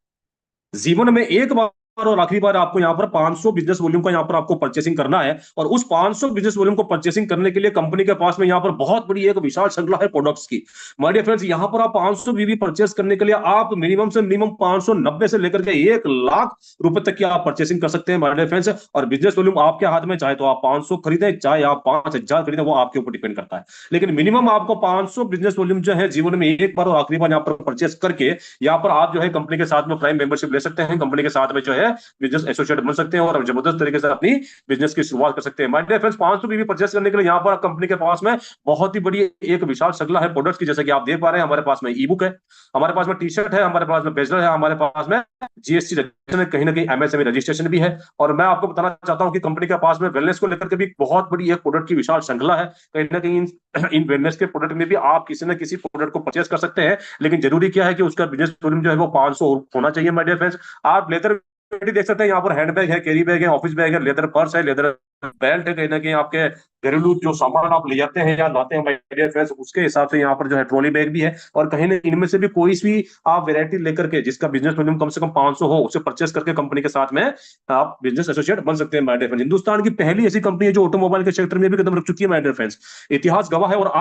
जीवन में एक बार और आखिरी बार आपको यहाँ पर 500 बिजनेस वॉल्यूम का यहाँ पर आपको परचेसिंग करना है। और उस 500 बिजनेस वॉल्यूम को परचेसिंग करने के लिए कंपनी के पास में यहाँ पर बहुत बड़ी एक विशाल श्रृंखला है प्रोडक्ट्स की माय डियर फ्रेंड्स। यहाँ पर आप 500 बीवी परचेस करने के लिए आप मिनिमम से मिनिमम 590 से लेकर के 1 लाख रुपए तक की आप परचेसिंग कर सकते हैं माय डियर फ्रेंड्स। और बिजनेस वॉल्यूम आपके हाथ में, चाहे तो आप 500 खरीदें, चाहे आप 5000 खरीदें, वो आपके ऊपर डिपेंड करता है। लेकिन मिनिमम आपको 500 बिजनेस वॉल्यूम जो है जीवन में एक बार और आखिरी बार यहाँ पर परचेस करके यहाँ पर आप जो है कंपनी के साथ में प्राइम मेंबरशिप ले सकते हैं, कंपनी के साथ में जो है है बिजनेस एसोसिएट बन सकते हैं और जबरदस्त तरीके से अपनी बिजनेस की शुरुआत कर सकते हैं। माय डियर फ्रेंड्स, 500 बीवी परचेस करने के लिए यहाँ पर कंपनी के पास में बहुत ही बड़ी एक विशाल श्रृंखला है प्रोडक्ट्स की। जैसे कि आप देख पा रहे हैं, हमारे पास में ई बुक है, हमारे पास में टी शर्ट है, हमारे पास में बेजलर है, हमारे पास में जीएसटी रजिस्ट्रेशन है, कहीं ना कहीं एमएसएमई रजिस्ट्रेशन भी है। और मैं आपको बताना चाहता हूं कि कंपनी के पास में वेलनेस को लेकर के भी बहुत बड़ी एक प्रोडक्ट की विशाल श्रृंखला है। कहीं ना कहीं इन वेलनेस के प्रोडक्ट में भी आप किसी न किसी प्रोडक्ट को परचेस कर सकते हैं, लेकिन जरूरी क्या है कि उसका बिजनेस वॉल्यूम जो है वो 500 होना चाहिए। माय डियर फ्रेंड्स, आप लेदर देख सकते हैं, यहाँ पर हैंडबैग है, कैरी बैग है, ऑफिस बैग है, लेदर पर्स है, लेदर बेल्ट है, कहीं ना कहीं आपके घरेलू जो सामान आप ले जाते हैं या लाते हैं माय डियर फ्रेंड्स, उसके हिसाब से यहाँ पर जो है ट्रॉली बैग भी है। और कहीं ना इनमें से भी कोई भी आप वैरायटी लेकर के जिसका बिजनेस वॉल्यूम कम से कम 500 हो, उसे परचेस करके कंपनी के साथ में आप बिजनेस एसोसिएट बन सकते हैं। माय डियर फ्रेंड्स, हिंदुस्तान की पहली ऐसी कंपनी है जो ऑटोमोबाइल के क्षेत्र में भी कदम रख चुकी है। माय डियर फ्रेंड्स, इतिहास गवाह है और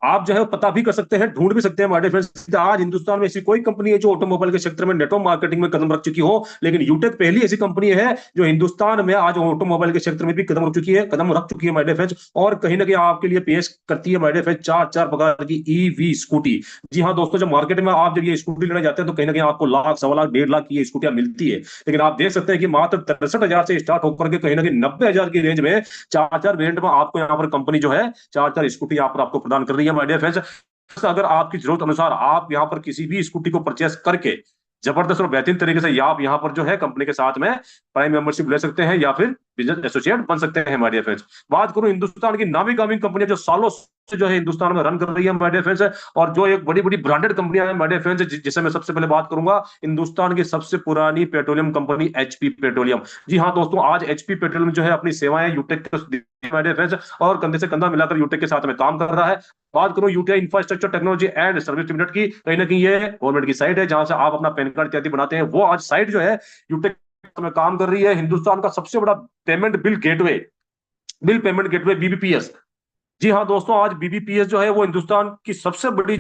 आप जो है पता भी कर सकते हैं, ढूंढ भी सकते हैं माय डियर फ्रेंड्स। आज हिंदुस्तान में ऐसी कोई कंपनी है जो ऑटोमोबाइल के क्षेत्र में नेटवर्क मार्केटिंग में कदम रख चुकी हो, लेकिन यूटेक पहली ऐसी कंपनी है जो हिंदुस्तान में आज ऑटोमोबाइल के क्षेत्र में भी कदम रख चुकी है माय डियर फ्रेंड्स। और कहीं ना कहीं आपके लिए पेश करती है माय डियर फ्रेंड्स चार प्रकार की ईवी स्कूटी। जी हाँ दोस्तों, जब मार्केट में आप जब ये स्कूटी लेने जाते हैं तो कहीं ना कहीं आपको लाख, 1.25 लाख, 1.5 लाख की ये स्कूटियां मिलती है, लेकिन आप देख सकते हैं कि मात्र 63,000 से स्टार्ट होकर के कहीं ना कहीं 90,000 की रेंज में 4 वेरिएंट में आपको यहाँ पर कंपनी जो है 4 स्कूटी यहाँ पर आपको प्रदान कर रही है। माय डियर फ्रेंड्स, अगर आपकी जरूरत अनुसार आप यहां पर किसी भी स्कूटी को परचेस करके जबरदस्त और बेहतरीन तरीके से आप यहां पर जो है कंपनी के साथ में प्राइम मेंबरशिप ले सकते हैं या फिर बिजनेस एसोसिएट बन सकते हैं। माय डियर फ्रेंड्स, बात करूं हिंदुस्तान की नामी गामी कंपनियां जो सालों से जो है हिंदुस्तान में रन कर रही है माय डियर फ्रेंड्स, और जो एक बड़ी बड़ी ब्रांडेड कंपनियां हैं माय डियर फ्रेंड्स, जिसे मैं सबसे पहले बात करूंगा हिंदुस्तान की सबसे पुरानी पेट्रोलियम कंपनी एचपी पेट्रोलियम। जी हाँ दोस्तों, आज एचपी पेट्रोलियम जो है अपनी सेवाएं यूटेक माय डियर फ्रेंड्स और कंधे से कंधा मिलाकर यूटेक के साथ में काम कर रहा है। बात करूं UTI infrastructure technology and service limited की, कहीं ना कहीं ये गवर्नमेंट की साइट है जहां से आप अपना पैन कार्ड इत्यादि बनाते हैं। वो आज साइट जो है यूटेक में काम कर रही है। हिंदुस्तान का सबसे बड़ा बिल पेमेंट गेटवे बीबीपीएस। जी हाँ दोस्तों, आज बीबीपीएस जो है वो हिंदुस्तान की सबसे बड़ी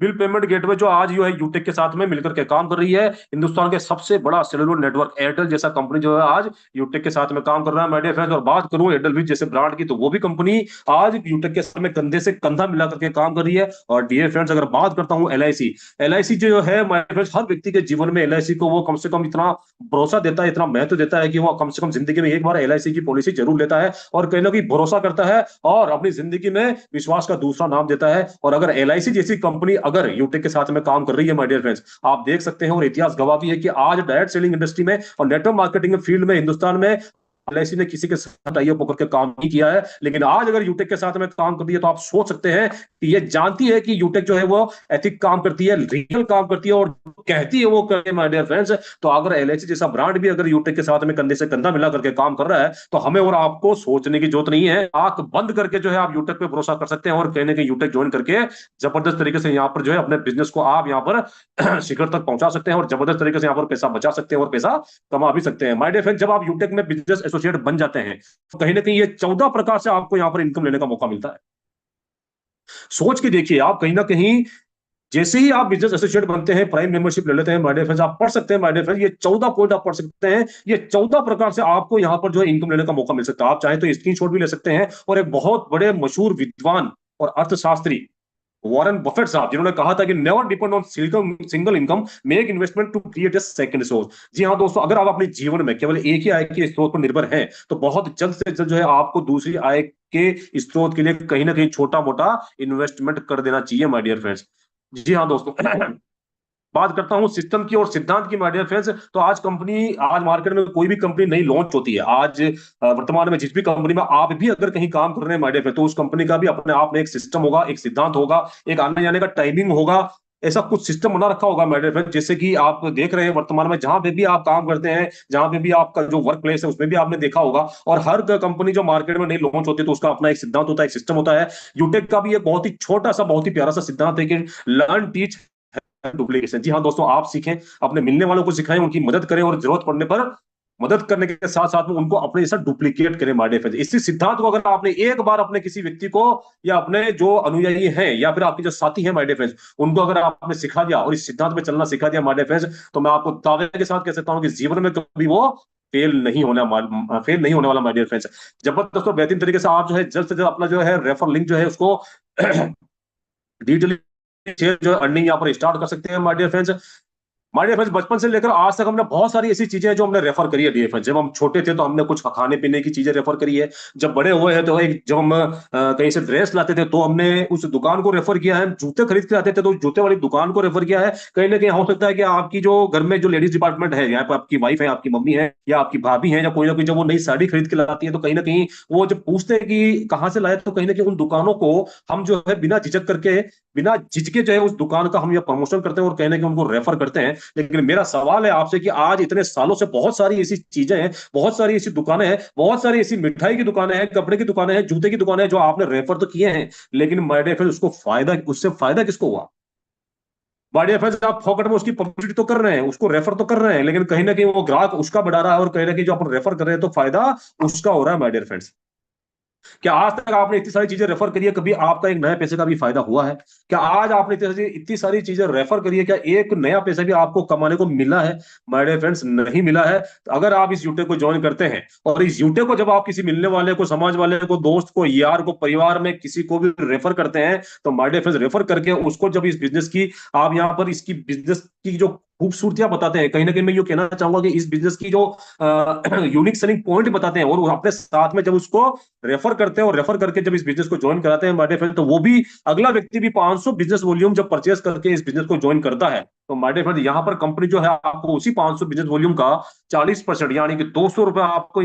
बिल पेमेंट गेटवे जो आज जो है यूटेक के साथ में मिलकर के काम कर रही है। हिंदुस्तान के सबसे बड़ा सेलुलर नेटवर्क एयरटेल जैसा कंपनी जो है आज यूटेक के साथ में काम कर रहा है माय डियर फ्रेंड्स। और बात करूं एयरटेल भी जैसे ब्रांड की, तो वो भी कंपनी आज यूटेक के साथ में कंधे से कंधा मिला करके काम कर रही है। और डियर फ्रेंड्स, अगर बात करता हूं एलआईसी जो है माय फ्रेंड्स, हर व्यक्ति के जीवन में एलआईसी को वो कम से कम इतना भरोसा देता है, इतना महत्व देता है कि वो कम से कम जिंदगी में एक बार एलआईसी की पॉलिसी जरूर लेता है और कहीं ना कहीं भरोसा करता है और अपनी जिंदगी में विश्वास का दूसरा नाम देता है। और अगर एलआईसी जैसी कंपनी अगर यूटेक के साथ में काम कर रही है माय डियर फ्रेंड्स, आप देख सकते हैं और इतिहास गवाह भी है कि आज डायरेक्ट सेलिंग इंडस्ट्री में और नेटवर्क मार्केटिंग फील्ड में हिंदुस्तान में एलआईसी ने किसी के साथ टाई अप होकर के काम नहीं किया है, लेकिन आज अगर यूटेक के साथ में काम कर रही है तो आप सोच सकते हैं कि ये जानती है कि यूटेक जो है वो एथिक काम करती है, रियल काम करती है और कहती है वो करे माय डियर फ्रेंड्स। तो अगर एलआईसी जैसा ब्रांड भी अगर यूटेक के साथ में कंधे से कंधा मिला करके काम कर रहा है तो हमें और आपको सोचने की जरूरत नहीं है, आंख बंद करके जो है आप यूटेक पे भरोसा कर सकते हैं और कहीं ना कहीं यूटेक ज्वाइन करके जबरदस्त तरीके से यहाँ पर जो है अपने बिजनेस को आप यहाँ पर शिखर तक पहुंचा सकते हैं और जबरदस्त तरीके से यहाँ पर पैसा बचा सकते हैं और पैसा कमा भी सकते हैं। माय डियर फ्रेंड्स, जब आप यूटेक में बिजनेस एसोसिएट बन जाते हैं तो कहीं ना कहीं ये 14 प्रकार से आपको यहां पर इनकम लेने का मौका मिलता है। सोच के देखिए, आप कहीं ना कहीं जैसे ही आप बिजनेस एसोसिएट बनते हैं, प्राइम मेंबरशिप ले लेते हैं माय डियर फ्रेंड्स, आप पढ़ सकते हैं माय डियर फ्रेंड्स, ये 14 पॉइंट आप पढ़ सकते हैं। ये 14 प्रकार से आपको यहां पर जो है इनकम लेने का मौका मिल सकता है। आप चाहे तो स्क्रीनशॉट भी ले सकते हैं। और एक बहुत बड़े मशहूर विद्वान और अर्थशास्त्री वॉरेन बफेट साहब, जिन्होंने कहा था कि never depend on single income, make investment to create a second source. जी हाँ दोस्तों, अगर आप अपने जीवन में केवल एक ही आय के स्रोत पर निर्भर हैं तो बहुत जल्द से जल्द जो है आपको दूसरी आय के स्रोत के लिए कहीं ना कहीं छोटा मोटा इन्वेस्टमेंट कर देना चाहिए माय डियर फ्रेंड्स। जी हाँ दोस्तों, बात करता हूं सिस्टम की और सिद्धांत की माय डियर फ्रेंड्स, तो आज मार्केट में कोई भी कंपनी नई लॉन्च होती है, आज वर्तमान में जिस भी कंपनी में आप भी अगर कहीं काम कर रहे हैं माय डियर फ्रेंड्स, तो उस कंपनी का भी अपने आप में एक सिस्टम होगा, एक सिद्धांत होगा, एक आने जाने का टाइमिंग होगा, ऐसा कुछ सिस्टम बना रखा होगा माय डियर फ्रेंड्स। जैसे कि आप देख रहे हैं वर्तमान में जहां पे भी आप काम करते हैं, जहां पे भी आपका जो वर्क प्लेस है उसमें भी आपने देखा होगा, और हर कंपनी जो मार्केट में नई लॉन्च होती है तो उसका अपना एक सिद्धांत होता है, एक सिस्टम होता है। यूटेक का भी एक बहुत ही छोटा सा, बहुत ही प्यारा सा सिद्धांत है कि लर्न, टीच, डुप्लीकेशन। जी हाँ दोस्तों, आप सीखें, अपने मिलने वालों को सिखाएं, उनकी मदद करें और जरूरत पड़ने पर मदद करने के साथ साथ में उनको अपने जैसा डुप्लीकेट करें माय डियर फ्रेंड्स। इसी सिद्धांत को अगर आपने एक बार अपने किसी व्यक्ति को या अपने जो अनुयायी हैं या फिर आपके जो साथी हैं माय डियर फ्रेंड्स, उनको अगर आपने सिखा दिया और इस सिद्धांत में चलना सिखा दिया माय डियर फ्रेंड्स, तो मैं आपको दावे के साथ कह सकता हूं कि जीवन में कभी वो फेल नहीं होने वाला माय डियर फ्रेंड्स। जबरदस्त और बेहतरीन तरीके से आप जो है जल्द से जल्द अपना जो है रेफर लिंक जो है उसको डिजिटली जो अर्निंग यहाँ पर स्टार्ट कर सकते हैं माय डियर फ्रेंड्स। हमारे फ्रेंड्स बचपन से लेकर आज तक हमने बहुत सारी ऐसी चीजें हैं जो हमने रेफर करी है डियर फ्रेंड्स। जब हम छोटे थे तो हमने कुछ खाने पीने की चीजें रेफर करी है। जब बड़े हुए हैं तो एक जब हम कहीं से ड्रेस लाते थे तो हमने उस दुकान को रेफर किया है। जूते खरीद के आते थे तो उस जूते वाली दुकान को रेफर किया है। कहीं ना कहीं हो सकता है कि आपकी जो घर में जो लेडीज डिपार्टमेंट है, यहाँ पर आपकी वाइफ है, आपकी मम्मी है या आपकी भाभी है, या कोई ना कोई जब वो नई साड़ी खरीद के लाती है तो कहीं ना कहीं वो जब पूछते हैं कि कहाँ से लाए, तो कहीं ना कहीं उन दुकानों को हम जो है बिना झिझक करके, बिना झिझके जो है उस दुकान का हम ये प्रमोशन करते हैं और कहने के उनको रेफर करते हैं। लेकिन मेरा सवाल है आपसे कि आज इतने सालों से बहुत सारी ऐसी चीजें हैं, बहुत सारी ऐसी दुकानें हैं, बहुत सारी ऐसी मिठाई की दुकानें हैं, कपड़े की दुकानें हैं, जूते की दुकानें हैं जो आपने रेफर तो किए हैं, लेकिन माय डियर फ्रेंड्स उसको फायदा, उससे फायदा किसको हुआ? माय डियर फ्रेंड्स आप फोकट में उसकी पब्लिसिटी तो कर रहे हैं, उसको रेफर तो कर रहे हैं, लेकिन कहीं ना कहीं वो ग्राहक उसका बढ़ा रहा है और कहीं ना कहीं जो अपन रेफर कर रहे हैं तो फायदा उसका हो रहा है। माय डियर फ्रेंड्स, क्या आज तक आपने इतनी सारी चीजें रेफर करी है, कभी आपका एक नया पैसे का भी फायदा हुआ है? क्या आज आपने इतनी सारी चीजें रेफर करी है, क्या एक नया पैसा भी आपको कमाने को मिला है? माय डियर फ्रेंड्स नहीं मिला है। तो अगर आप इस यूटे को ज्वाइन करते हैं और इस यूटे को जब आप किसी मिलने वाले को, समाज वाले को, दोस्त को, यार को, परिवार में किसी को भी रेफर करते हैं, तो माय डियर फ्रेंड्स रेफर करके उसको जब इस बिजनेस की आप यहाँ पर इसकी बिजनेस की जो खूबसूरतियां बताते हैं, कहीं ना कहीं मैं ये कहना चाहूंगा कि इस बिजनेस की जो यूनिक सेलिंग पॉइंट बताते हैं और वो अपने साथ में जब उसको रेफर करते हैं और रेफर करके जब इस बिजनेस को ज्वाइन कराते हैं माय डियर फ्रेंड, तो वो भी अगला व्यक्ति भी 500 बिजनेस वॉल्यूम जब परचेस करके इस बिजनेस को ज्वाइन करता है, तो माय डियर फ्रेंड यहाँ पर कंपनी जो है आपको उसी 500 बिजनेस वॉल्यूम का 40% यानी कि 200 रुपए आपको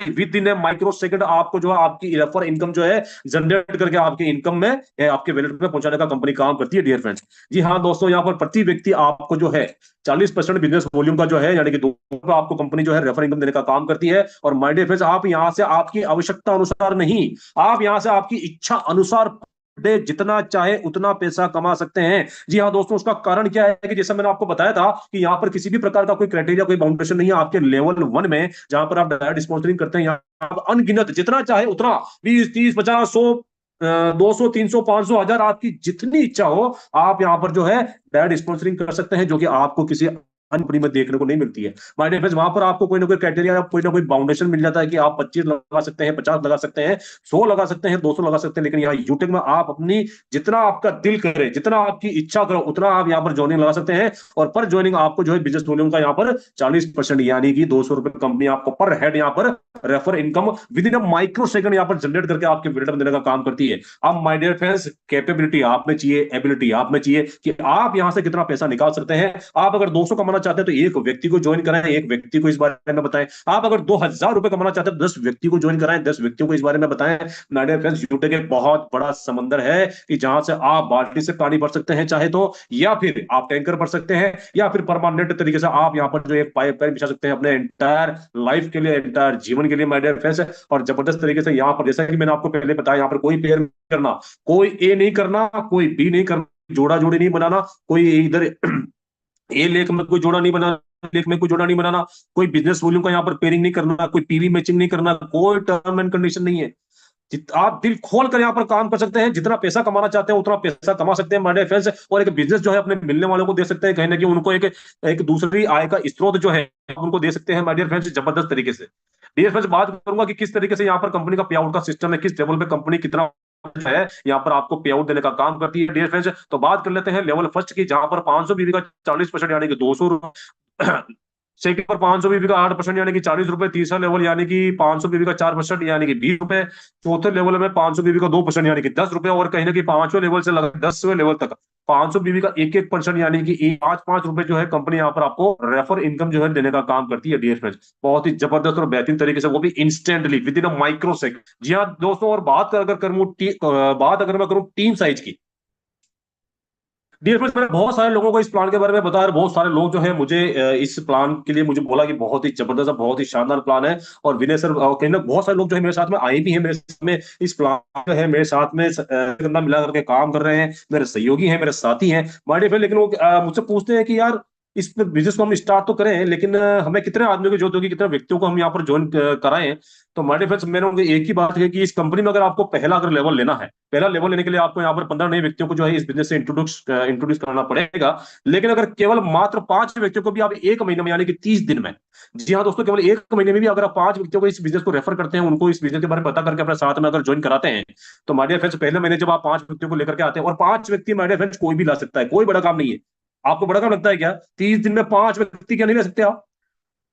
with in A micro second आपको जो है आपकी रेफर इनकम जो है जनरेट करके आपके इनकम में, आपके वैलेट में पहुंचाने का कंपनी काम करती है डियर फ्रेंड्स। जी हाँ दोस्तों, यहाँ पर प्रति व्यक्ति आपको जो है 40% बिजनेस वॉल्यूम का जो है यानी कि 2 आपको कंपनी जो है रेफर इनकम देने का काम करती है। और माय डियर फ्रेंड्स आप यहां से आपकी आवश्यकता अनुसार नहीं, आप यहां से आपकी इच्छा अनुसार डे जितना चाहे उतना पैसा कमा सकते हैं। जी हाँ दोस्तों, उसका कारण क्या है कि जैसा मैंने आपको बताया था कि यहाँ पर किसी भी प्रकार का कोई क्राइटेरिया, कोई बाउंडेशन नहीं है। आपके लेवल 1 में जहां पर आप डायरेक्ट स्पॉन्सरिंग करते हैं, यहाँ अनगिनत जितना चाहे उतना 20, 30, 50, 100, 200, 300, 500, 1000 आपकी जितनी इच्छा हो आप यहाँ पर जो है डायरेक्ट स्पॉन्सरिंग कर सकते हैं, जो कि आपको किसी कंपनी में देखने को नहीं मिलती है। माय डियर फ्रेंड्स, वहां पर आपको कोई ना कोई क्राइटेरिया, कोई ना कोई बाउंडेशन मिल जाता है कि आप 25 लगा सकते हैं, 50 लगा सकते हैं, 100 लगा सकते हैं, 200 लगा सकते हैं। लेकिन यहाँ यूट्यूब में आप अपनी जितना आपका दिल करे, जितना आपकी इच्छा करो, उतना आप यहाँ पर ज्वाइनिंग लगा सकते हैं। और पर ज्वाइनिंग आपको जो है बिजनेस वॉल्यूम का यहाँ पर 40% यानी कि 200 रुपए कंपनी आपको पर हेड यहाँ पर refer income with in a micro second यहाँ पर जनरेट करके आपके वेल्डर देने का काम करती है। अब माय डियर फ्रेंड्स, कैपेबिलिटी आप में चाहिए, एबिलिटी आप में चाहिए कि आप यहां से कितना पैसा निकाल सकते हैं। आप अगर 200 कमाना चाहते हैं तो एक व्यक्ति को ज्वाइन कराएं, एक व्यक्ति को इस बारे में बताएं। आप अगर 2000 रुपए कमाना चाहते हैं तो 10 व्यक्ति को ज्वाइन कराएं, 10 व्यक्तियों को इस बारे में बताएं। माय डियर फ्रेंड्स, यूट्यूब एक बहुत बड़ा समंदर है कि जहां से आप बाल्टी से पानी भर सकते हैं चाहे तो, या फिर आप टैंकर भर सकते हैं, या फिर परमानेंट तरीके से आप यहां पर जो एक पाइप बिछा सकते हैं अपने एंटायर लाइफ के लिए, एंटायर जीवन के लिए। माय डियर फ्रेंड्स, और जबरदस्त तरीके से यहाँ पर जैसा कि मैंने आपको पहले बताया, यहाँ पर कोई पेयर करना, कोई ए नहीं करना, कोई बी नहीं करना, जोड़ा जोड़ी नहीं बनाना, कोई इधर ए लेख में कोई जोड़ा नहीं बनाना, लेख में कोई जोड़ा नहीं बनाना, कोई बिजनेस वॉल्यूम का यहाँ पर पेयरिंग नहीं करना, कोई पीवी मैचिंग नहीं करना, कोई टर्म एंड कंडीशन नहीं है। आप दिल खोल कर यहाँ पर काम कर सकते हैं, जितना पैसा कमाना चाहते हैं उतना पैसा कमा सकते हैं माय डियर फ्रेंड्स। और एक बिजनेस जो है अपने मिलने वालों को दे सकते हैं, कहीं ना कहीं उनको एक एक दूसरी आय का स्रोत जो है उनको दे सकते हैं माय डियर फ्रेंड्स, जबरदस्त तरीके से। डियर फ्रेंड्स, बात करूंगा कि किस तरीके से यहाँ पर कंपनी का पे आउट का सिस्टम है, किस लेवल पे कंपनी कितना है यहाँ पर आपको पे आउट देने का काम करती है डियर फ्रेंड्स। तो बात कर लेते हैं लेवल फर्स्ट की, जहां पर 500 बीवी का 40% यानी कि 200 सेकंड पर 500 बीबी का 8% यानी कि 40 रुपए, तीसरा लेवल यानी कि 500 बीबी का 4% यानी कि 20 रुपए, चौथे लेवल में 500 बीबी का 2% यानी कि 10 रुपए, और कहीं ना कहीं 5वें लेवल से लगा 10वें लेवल तक 500 बीबी का 1% यानी कि 5 रुपए जो है कंपनी यहाँ पर आपको रेफर इनकम जो है देने का काम करती है डियर फ्रेंड्स। बहुत ही जबरदस्त और बेहतरीन तरीके से, वो भी instantly within a microsecond. जी हाँ दोस्तों, और बात अगर मैं करूं टीम साइज की, डियर फ्रेंड्स, मैंने बहुत सारे लोगों को इस प्लान के बारे में बताया, बहुत सारे लोग जो है मुझे इस प्लान के लिए मुझे बोला कि बहुत ही जबरदस्त, बहुत ही शानदार प्लान है। और विनय सर कहीं ना बहुत सारे लोग जो है मेरे साथ में आए भी हैं, मेरे साथ में इस प्लान जो है मेरे साथ में कंधा मिला करके काम कर रहे हैं, मेरे सहयोगी हैं, मेरे साथी हैं माय डियर फ्रेंड। लेकिन वो मुझसे पूछते हैं कि यार इस बिजनेस को हम स्टार्ट तो करें, लेकिन हमें कितने आदमियों की जरूरत होगी, कितने व्यक्तियों को हम यहाँ पर ज्वाइन कराएं। तो माय डियर फ्रेंड्स, मैंने उनको एक ही बात है कि इस कंपनी में अगर आपको पहला अगर लेवल लेना है, पहला लेवल लेने के लिए आपको यहाँ पर 15 नए व्यक्तियों को जो है इस बिजनेस से इंट्रोड्यूस करना पड़ेगा। लेकिन अगर केवल मात्र 5 व्यक्तियों को भी आप 1 महीने में यानी कि 30 दिन में, जी हाँ दोस्तों, केवल 1 महीने में भी अगर आप 5 व्यक्तियों को इस बिजनेस को रेफर करते हैं, उनको इस बिजनेस के बारे में पता करके अपने साथ में अगर ज्वाइन कराते हैं, तो माय डियर फ्रेंड्स पहले महीने जब आप 5 व्यक्तियों को लेकर के आते हैं, और 5 व्यक्ति माय डियर फ्रेंड्स कोई भी ला सकता है, कोई बड़ा काम नहीं है। आपको बड़ा कम लगता है क्या? 30 दिन में 5 व्यक्ति क्या नहीं रह सकते आप?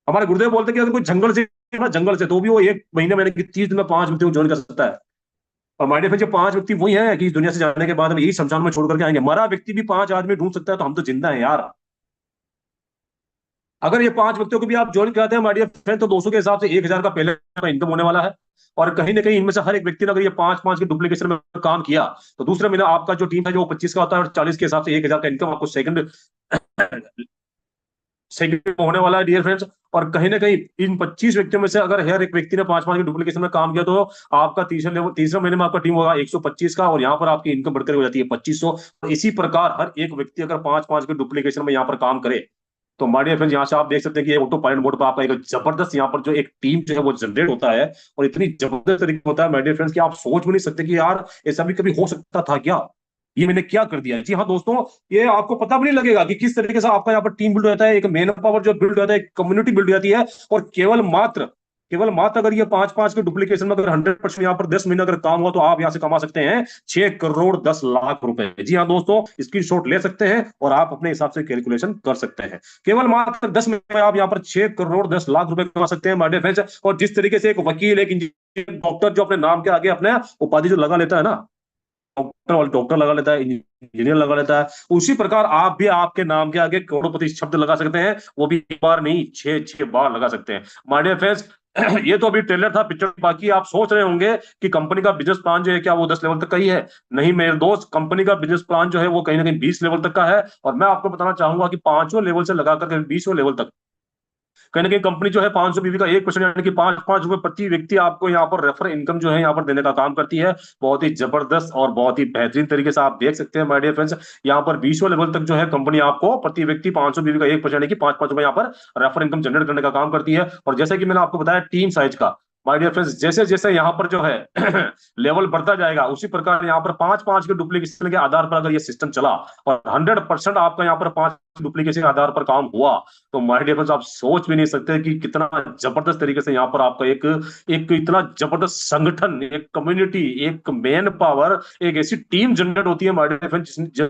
हमारे गुरुदेव बोलते कि अगर कोई जंगल से ना, जंगल से, तो भी वो 1 महीने में 30 दिन में 5 व्यक्ति को ज्वाइन कर सकता है। और माय डियर फ्रेंड्स, ये 5 व्यक्ति वही है कि इस दुनिया से जाने के बाद हम यही शमशान में छोड़ करके आएंगे। मरा व्यक्ति भी 5 आदमी ढूंढ सकता है, तो हम तो जिंदा हैं यार। अगर ये 5 व्यक्तियों को भी आप ज्वाइन कराते हैं माय डियर फ्रेंड, तो 200 के हिसाब से 1000 का पहले का इनकम होने वाला है। और कहीं ना कहीं इनमें से हर एक व्यक्ति ने अगर ये 5-5 के डुप्लीकेशन में काम किया, तो दूसरे महीने आपका जो टीम है जो 25 का होता है, और 40 के हिसाब से 1000 का इनकम आपको सेकंड सेकंड होने वाला है डियर फ्रेंड्स। और कहीं ना कहीं इन 25 व्यक्तियों में से अगर हर एक व्यक्ति ने 5-5 के डुप्लीकेशन में काम किया, तो आपका तीसरे महीने में आपका टीम होगा 125 का, और यहाँ पर आपकी इनकम बढ़कर हो जाती है 2500। इसी प्रकार हर एक व्यक्ति अगर 5-5 के डुप्लीकेशन में यहाँ पर काम करे, तो माय डियर फ्रेंड्स, यहाँ से आप देख सकते हैं कि ये ऑटो पायलट मोड पर आपका एक जबरदस्त यहाँ पर जो एक टीम जो है वो जनरेट होता है, और इतनी जबरदस्त तरीके होता है माय डियर फ्रेंड्स कि आप सोच भी नहीं सकते कि यार ऐसा भी कभी हो सकता था क्या, ये मैंने क्या कर दिया। जी हाँ दोस्तों, ये आपको पता भी नहीं लगेगा कि किस तरीके से आपका यहाँ पर टीम बिल्ड होता है, एक मैन पावर जो बिल्ड होता है, एक कम्युनिटी बिल्ड हो जाती है। और केवल मात्र अगर ये 5-5 के डुप्लीकेशन में अगर 100% यहाँ पर 10 महीने अगर काम हुआ, तो आप यहाँ से कमा सकते हैं 6 करोड़ 10 लाख रुपए। जी हाँ दोस्तों, स्क्रीनशॉट ले सकते हैं और आप अपने हिसाब से कैलकुलेशन कर सकते हैं। केवल मात्र 10 महीने में आप यहाँ पर 6 करोड़ 10 लाख रुपए कमा सकते हैं माय डियर फ्रेंड्स। और जिस तरीके से एक वकील, एक इंजीनियर, डॉक्टर जो अपने नाम के आगे अपने उपाधि जो लगा लेता है ना, डॉक्टर लगा लेता है, इंजीनियर लगा लेता है, उसी प्रकार आप भी आपके नाम के आगे करोड़पति शब्द लगा सकते हैं। वो भी एक बार नहीं, 6 बार लगा सकते हैं माय डियर फ्रेंड्स। ये तो अभी ट्रेलर था पिक्चर, बाकी आप सोच रहे होंगे कि कंपनी का बिजनेस प्लान जो है क्या वो 10 लेवल तक का ही है? नहीं मेरे दोस्त, कंपनी का बिजनेस प्लान जो है वो कहीं ना कहीं 20 लेवल तक का है। और मैं आपको बताना चाहूंगा कि 5वें लेवल से लगाकर 20वें लेवल तक कहीं ना कहीं कंपनी जो है 500 बीवी का 1% यानी कि 5-5 रुपए प्रति व्यक्ति आपको यहाँ पर रेफर इनकम जो है यहाँ पर देने का काम करती है। बहुत ही जबरदस्त और बहुत ही बेहतरीन तरीके से आप देख सकते हैं माय डियर फ्रेंड्स। यहाँ पर 20वें लेवल तक जो है कंपनी आपको प्रति व्यक्ति 500 बीवी का 1% यानी कि 5-5 रुपए यहाँ पर रेफर इनकम जनरेट करने का काम करती है। और जैसे कि मैंने आपको बताया टीम साइज का, माय डियर फ्रेंड्स, जैसे जैसे यहाँ पर जो है लेवल बढ़ता जाएगा, उसी प्रकार यहाँ पर 5-5 के डुप्लीकेशन के आधार पर अगर ये सिस्टम चला और 100% आपका यहाँ पर 5 डुप्लीकेशन के आधार पर काम हुआ, तो माय डियर फ्रेंड्स, आप सोच भी नहीं सकते कि कितना जबरदस्त तरीके से यहाँ पर आपका एक एक इतना जबरदस्त संगठन, एक कम्युनिटी, एक मैन पावर, एक ऐसी टीम जनरेट होती है माय डियर फ्रेंड्स,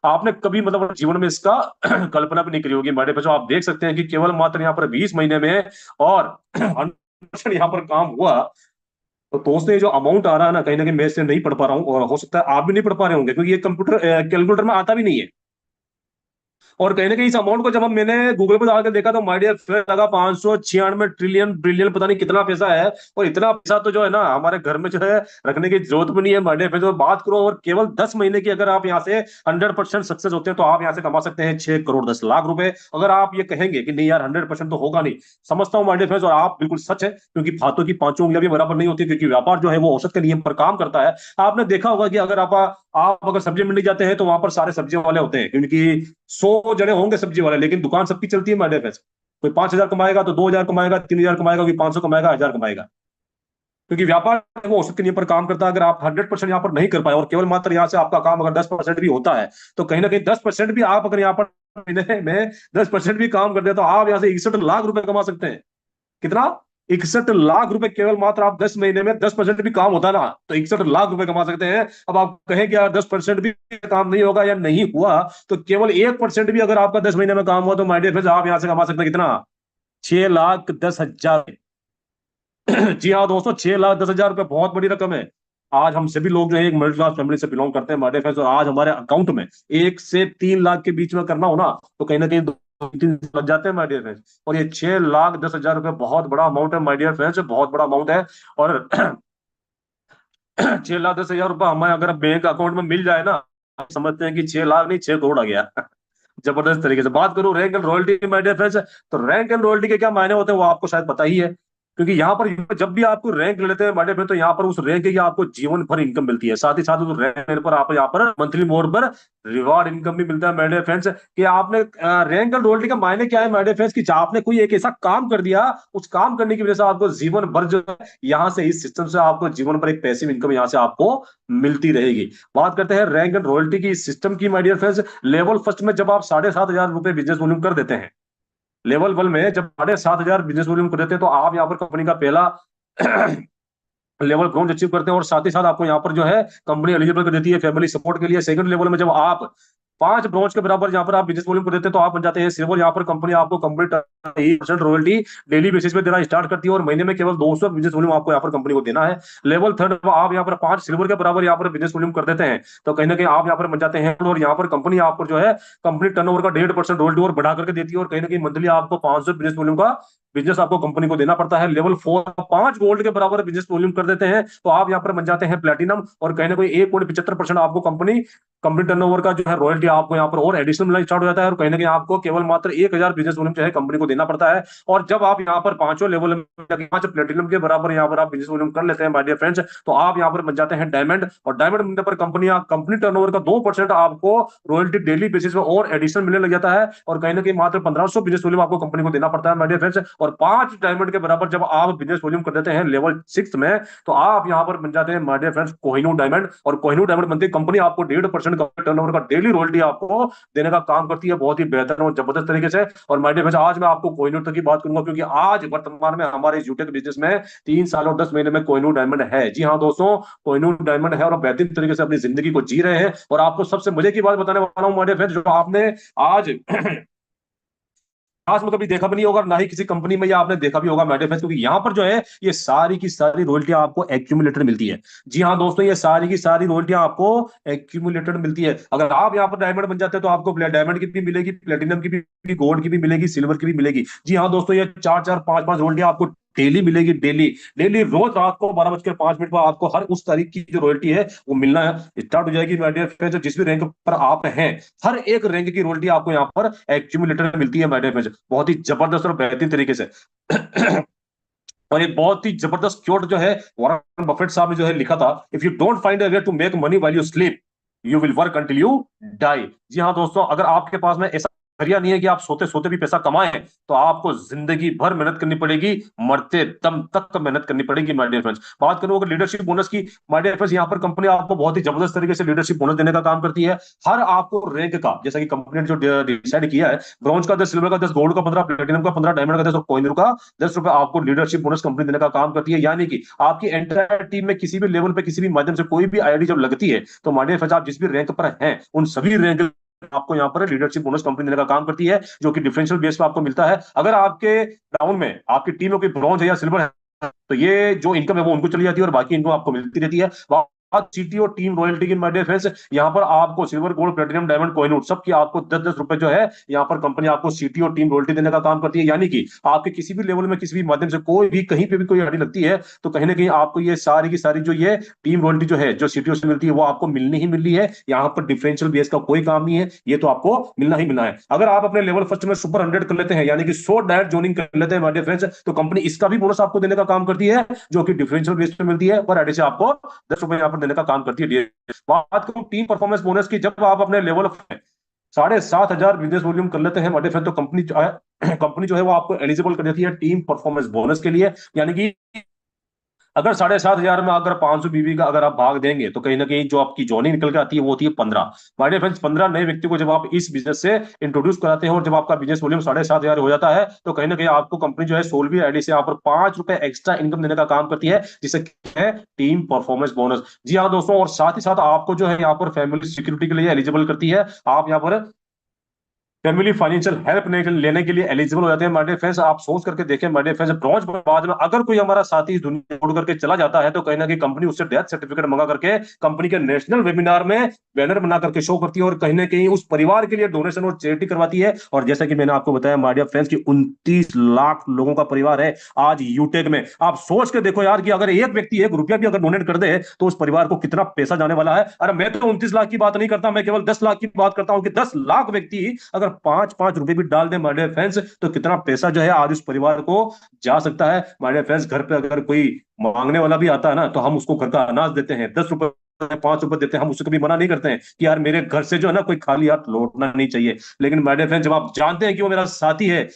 आपने कभी मतलब जीवन में इसका कल्पना भी नहीं करी होगी माय डियर फ्रेंड्स। आप देख सकते हैं कि केवल मात्र यहाँ पर 20 महीने में और 100% यहाँ पर काम हुआ, तो दोस्तों ये जो अमाउंट आ रहा है ना, कहीं ना कहीं मैं इससे नहीं पढ़ पा रहा हूँ, और हो सकता है आप भी नहीं पढ़ पा रहे होंगे, क्योंकि ये कंप्यूटर कैलकुलेटर में आता भी नहीं है। और कहीं ना कहीं इस अमाउंट को जब मैंने गूगल पर डालकर देखा, तो माय डियर फ्रेंड लगा 596 ट्रिलियन ब्रिलियन पता नहीं कितना पैसा है। और इतना पैसा तो जो है ना हमारे घर में जो है रखने की जरूरत भी नहीं है माय डियर फ्रेंड। बात करो, और केवल 10 महीने की अगर आप यहाँ से 100% सक्सेस होते हैं, तो आप यहाँ से कमा सकते हैं 6 करोड़ 10 लाख रुपए। अगर आप ये कहेंगे कि नहीं यार 100% तो होगा नहीं, समझता हूँ माय डियर फ्रेंड्स, और आप बिल्कुल सच है, क्योंकि हाथों की पांचों उंगलियां भी बराबर नहीं होती, क्योंकि व्यापार जो है वो औसत के नियम पर काम करता है। आपने देखा होगा कि अगर आप अगर सब्जी मंडी जाते हैं, तो वहां पर सारे सब्जी वाले होते हैं, क्योंकि 100 जने होंगे सब्जी वाले, लेकिन दुकान सबकी चलती है माय फ्रेंड्स। कोई 5,000 कमाएगा तो 2,000 कमाएगा, 3,000 कमाएगा, कोई 500 कमाएगा, 1,000 कमाएगा, क्योंकि व्यापार वो औसत के नियम पर काम करता है। अगर आप 100% यहाँ पर नहीं कर पाए, और केवल मात्र यहाँ से आपका काम अगर 10% भी होता है, तो कहीं ना कहीं 10% भी आप अगर यहाँ पर महीने में 10% भी काम करते हैं, तो आप यहाँ से 61 लाख रुपए कमा सकते हैं। कितना? 61 लाख रुपए, केवल मात्र आप 10 महीने में 10% भी काम होता ना, तो 61 लाख रुपए कमा सकते हैं। अब आप कहें कि यार 10% भी काम नहीं होगा या नहीं हुआ, तो केवल 1% भी अगर आपका 10 महीने में काम हुआ, तो माय डियर फ्रेंड्स आप यहां से कमा सकते हैं कितना? 6,10,000। जी हाँ दोस्तों, 6,10,000 रुपए बहुत बड़ी रकम है। आज हम सभी लोग जो है एक मिडिल क्लास फैमिली से बिलोंग करते हैं माय डियर फ्रेंड्स, और आज हमारे अकाउंट में 1 से 3 लाख के बीच में करना हो ना, तो कहीं ना कहीं 2-3 लग जाते हैं माय डियर फ्रेंड्स। और ये 6,10,000 रुपए बहुत बड़ा अमाउंट है माय डियर फ्रेंड्स, बहुत बड़ा अमाउंट है। और 6,10,000 रुपए हमें अगर बैंक अकाउंट में मिल जाए ना, हम समझते हैं कि 6 लाख नहीं 6 करोड़ आ गया। जबरदस्त तरीके से बात करूं rank and royalty my dear friends, तो रैंक एंड रॉयल्टी के क्या मायने होते हैं वो आपको शायद पता ही है, क्योंकि यहाँ पर जब भी आपको रैंक ले लेते हैं माय डियर फ्रेंड्स, तो यहाँ पर उस रैंक की आपको जीवन भर इनकम मिलती है। साथ ही साथ उस रैंक पर आप यहाँ पर मंथली मोड पर रिवार्ड इनकम भी मिलता है माय डियर फ्रेंड्स। कि आपने रैंक एंड रॉयल्टी का मायने क्या है माय डियर फ्रेंड्स, कि आपने कोई एक ऐसा काम कर दिया, उस काम करने की वजह से आपको जीवन भर जो है यहाँ से इस सिस्टम से आपको जीवन भर एक पैसिव इनकम यहाँ से आपको मिलती रहेगी। बात करते हैं रैंक एंड रॉयल्टी की इस सिस्टम की my dear friends. Level first में जब आप 7,500 रुपए बिजनेस वॉल्यूम कर देते हैं, लेवल 1 में जब 7,500 बिजनेस वॉल्यूम कर देते हैं, तो आप यहाँ पर कंपनी का पहला लेवल ब्रॉन्ज अचीव करते हैं, और साथ ही साथ आपको यहाँ पर जो है कंपनी एलिजिबल कर देती है फैमिली सपोर्ट के लिए। सेकंड लेवल में जब आप 5 ब्रॉन्ज के बराबर यहाँ पर आप बिजनेस वॉल्यूम कर देते हैं तो आप बन जाते हैं सिल्वर। यहाँ पर कंपनी आपको कंप्लीट 1% रॉयल्टी डेली बेसिस पे देना स्टार्ट करती है और महीने में केवल 200 बिजनेस वॉल्यूम आपको यहाँ पर कंपनी को देना है। लेवल 3 आप यहाँ पर 5 सिल्वर के बराबर यहाँ पर बिजनेस वॉल्यूम कर देते हैं तो कहीं ना कहीं आप यहाँ पर बन जाते हैं। और यहाँ पर कंपनी आपको जो है कंप्लीट टर्नओवर का 1.5% रॉयल्टी और बढ़ा करके देती है और कहीं ना कहीं मंथली आपको 500 बिजनेस वॉल्यूम का बिजनेस आपको कंपनी को देना पड़ता है। लेवल 4 5 गोल्ड के बराबर बिजनेस वॉल्यूम कर देते हैं तो आप यहाँ पर बन जाते हैं प्लेटिनम और कहीं ना कहीं 1.75% आपको कंपनी कंप्लीट टर्नओवर का जो है रॉयल्टी आपको यहाँ पर और एडिशनल मिलना स्टार्ट हो जाता है और कहीं ना कहीं आपको केवल मात्र 1000 बिजनेस वॉल्यूम जो है कंपनी को देना पड़ता है। और जब आप यहाँ पर 5वें लेवल में 5 प्लेटिनम के बराबर यहाँ पर आप बिजनेस वॉल्यूम कर लेते हैं माय डियर फ्रेंड्स तो आप यहाँ पर बन जाते हैं डायमंड। और डायमंड मिलने पर कंपनी टर्नओवर का 2% आपको रॉयल्टी डेली बेसिस पे और एडिशनल मिलने लग जाता है और कहीं ना कहीं मात्र 1500 बिजनेस वॉल्यूम आपको कंपनी को देना पड़ता है माय डियर फ्रेंड्स। और 5 डायमंड के बराबर जब आप बिजनेस वॉल्यूम कर देते हैं लेवल 6 में तो आप यहाँ पर बन जाते हैं my dear friends Kohinoor diamond. और कोहिनूर डायमंड बनते कंपनी आपको 1.5% का टर्नओवर का डेली रॉयल्टी आपको देने का काम करती है बहुत ही बेहतर और जबरदस्त तरीके से। और माय डियर फ्रेंड्स आज मैं आपको कोहिनूर तक की बात करूंगा क्योंकि आज वर्तमान में हमारे यूटेक बिजनेस में 3 साल और 10 महीने में कोहिनूर डायमंड है। जी हाँ दोस्तों, कोहिनूर डायमंड है और बेहतरीन तरीके से अपनी जिंदगी को जी रहे हैं। और आपको सबसे मजे की बात बताने वाला हूं माय डियर फ्रेंड्स जो आपने आज में कभी देखा भी नहीं होगा ना ही किसी कंपनी में या आपने देखा भी होगा मेडिफेस क्योंकि यहाँ पर जो है ये सारी की सारी रॉयल्टियां आपको एक्यूमुलेटर मिलती है। जी हाँ दोस्तों, ये सारी की सारी रॉयल्टियां आपको एक्यूमुलेटर मिलती है। अगर आप यहाँ पर डायमंड बन जाते हैं तो आपको डायमंड की भी मिलेगी, प्लेटिनम की भी, गोल्ड की भी मिलेगी, सिल्वर की भी मिलेगी। जी हाँ दोस्तों, ये 4-4 5-5 रॉयल्टियां आपको डेली मिलेगी। डेली डेली रोज रात को 12:05 पर आपको हर उस तारीख की जो रॉयल्टी है वो मिलना स्टार्ट हो जाएगी माय डियर फ्रेंड्स। जिस भी रैंक पर आप हैं हर एक रैंक की रॉयल्टी आपको यहाँ पर एक्यूमुलेटर मिलती है माय डियर फ्रेंड्स बहुत ही जबरदस्त और बेहतरीन तरीके से। और एक बहुत ही जबरदस्त क्योट जो है वॉरेन बफेट साहब ने जो है लिखा था, if you don't find a way to make money while you sleep you will work until you die. जी हाँ दोस्तों, अगर आपके पास में ऐसा जरिया नहीं है कि आप सोते सोते भी पैसा कमाएं तो आपको जिंदगी भर मेहनत करनी पड़ेगी, मरते दम तक मेहनत करनी पड़ेगी माय डियर फ्रेंड्स। बात करूं अगर लीडरशिप बोनस की माय डियर फ्रेंड्स, यहाँ पर कंपनी आपको बहुत ही जबरदस्त तरीके से लीडरशिप बोनस देने का काम करती है। हर आपको रैंक का जैसा कि कंपनी ने जो डिसाइड किया है ब्रॉन्ज का 10, सिल्वर का 10, गोल्ड का 15, प्लेटिनम का 15, डायमंड का 10 और कोहिनूर का 10 रुपए आपको लीडरशिप बोनस कंपनी देने का काम करती है। यानी कि आपकी एंटायर टीम में किसी भी लेवल पे किसी भी माध्यम से कोई भी आईडी जब लगती है तो माय डियर फ्रेंड्स आप जिस भी रैंक पर हैं उन सभी रैंक आपको यहाँ पर लीडरशिप बोनस कंपनी देने का काम करती है जो कि डिफरेंशियल बेस पे आपको मिलता है। अगर आपके राउंड में आपकी टीम में कोई ब्रॉन्ज है या सिल्वर है तो ये जो इनकम है वो उनको चली जाती है और बाकी इनकम आपको मिलती रहती है। सिटी और टीम रॉयल्टी की माय डियर फ्रेंड्स यहाँ पर आपको silver, gold, platinum, diamond, Kohinoor सबकी आपको 10-10 रुपए जो है यहाँ पर कंपनी आपको सिटी और टीम रॉयल्टी देने का काम करती है। यानी कि आपके किसी भी लेवल में किसी भी माध्यम से कोई भी कहीं पे भी कोई आईडी लगती है तो कहीं ना कहीं आपको ये सारी की सारी जो ये टीम रॉयल्टी जो है जो सिटी से मिलती है वो आपको मिलनी ही मिलनी है। यहाँ पर डिफरेंशियल बेस का कोई काम नहीं है, ये तो आपको मिलना ही मिलना है। अगर आप अपने लेवल फर्स्ट में सुपर 100 कर लेते हैं यानी कि 100 डायरेक्ट जोनिंग कर लेते हैं माय डियर फ्रेंड्स तो कंपनी इसका भी बोनस आपको देने का काम करती है जो कि डिफरेंशियल बेस पे मिलती है और आईडी से आपको 10 रुपए यहाँ पर देने का काम करती है। बात करूं टीम परफॉर्मेंस बोनस की, जब आप अपने लेवल 7,500 बिजनेस वॉल्यूम कर लेते हैं माय डियर फ्रेंड तो कंपनी जो है वो आपको एलिजिबल कर देती है टीम परफॉर्मेंस बोनस के लिए। यानी कि अगर 7,500 में अगर 500 बीबी का अगर आप भाग देंगे तो कहीं ना कहीं जो आपकी जॉइनिंग निकल के आती है वो होती है 15। माय डियर फ्रेंड्स 15 नए व्यक्ति को जब आप इस बिजनेस से इंट्रोड्यूस कराते हैं और जब आपका बिजनेस वॉल्यूम 7,500 हो जाता है तो कहीं ना कहीं आपको कंपनी जो है 16वीं आईडी से यहाँ पर 5 रुपए एक्स्ट्रा इनकम देने का काम करती है जिसे है टीम परफॉर्मेंस बोनस। जी हाँ दोस्तों, और साथ ही साथ आपको जो है यहाँ पर फैमिली सिक्योरिटी के लिए एलिजिबल करती है। आप यहाँ पर फैमिली फाइनेंशियल हेल्प लेने के लिए एलिजिबल हो जाते हैं माय डियर फ्रेंड्स। आप सोच करके देखें माय डियर फ्रेंड्स, ब्रॉन्ज बाद में अगर कोई हमारा साथी दुनिया छोड़ करके चला जाता है तो कहीं ना कहीं कंपनी उससे डेथ सर्टिफिकेट मंगा करके कंपनी के नेशनल वेबिनार में बैनर बना करके शो करती है और कहीं ना कहीं उस परिवार के लिए डोनेशन और चैरिटी करवाती है। और जैसा कि मैंने आपको बताया माय डियर फ्रेंड्स की 29 लाख लोगों का परिवार है आज यूटेक में। आप सोच के देखो यार कि अगर एक व्यक्ति 1 रुपया भी अगर डोनेट कर दे तो उस परिवार को कितना पैसा जाने वाला है। अरे मैं तो 29 लाख की बात नहीं करता, मैं केवल 10 लाख की बात करता हूं कि 10 लाख व्यक्ति अगर 5-5 रुपए भी डाल दे माय डियर फ्रेंड्स तो कितना पैसा जो है आज उस परिवार को जा सकता है। माय डियर फ्रेंड्स, घर पे अगर कोई मांगने वाला भी आता है ना तो हम उसको घर का अनाज देते हैं, 10 रुपए 5 रुपए देते हैं, हम उसको कभी मना नहीं करते हैं कि यार मेरे घर से जो है ना कोई खाली हाथ लौटना नहीं चाहिए। लेकिन माय डियर फ्रेंड्स, जब आप जानते हैं कि वो मेरा साथी है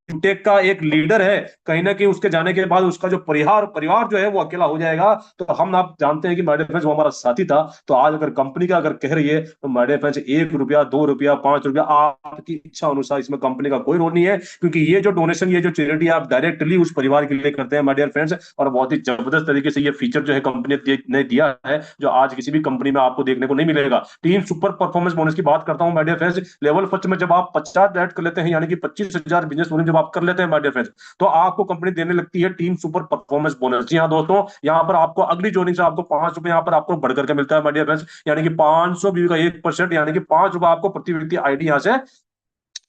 यूटेक का एक लीडर है, कहीं ना कहीं उसके जाने के बाद उसका जो परिवार जो है वो अकेला हो जाएगा। तो हम आप जानते हैं कि माय डियर फ्रेंड्स वो हमारा साथी था। तो आज अगर कंपनी का अगर कह रही है तो माय डियर फ्रेंड्स 1 रुपया 2 रुपया 5 रुपया आपकी इच्छा अनुसार, इसमें कंपनी का कोई रोल नहीं है, क्योंकि ये जो डोनेशन ये जो चैरिटी आप डायरेक्टली उस परिवार के लिए करते हैं माय डियर फ्रेंड्स। और बहुत ही जबरदस्त तरीके से ये फीचर जो है कंपनी ने दिया है, जो आज किसी भी कंपनी में आपको देखने को नहीं मिलेगा। टीम सुपर परफॉर्मेंस बोनस की बात करता हूं my dear friends, level first में जब आप 50 डायरेक्ट कर लेते हैं, यानी कि 25,000 बिजनेस बोनस जब आप कर लेते हैं माय डियर फ्रेंड्स, तो आपको कंपनी देने लगती है टीम सुपर परफॉर्मेंस बोनस। जी हाँ दोस्तों, यहाँ पर आपको अगली जोनिंग से आपको 5 रुपए यहाँ पर आपको बढ़ करके मिलता है माय डियर फ्रेंड्स, यानी कि 500 बीवी का 1%, यानी कि 5 रुपए आपको प्रति व्यक्ति आईडी यहाँ से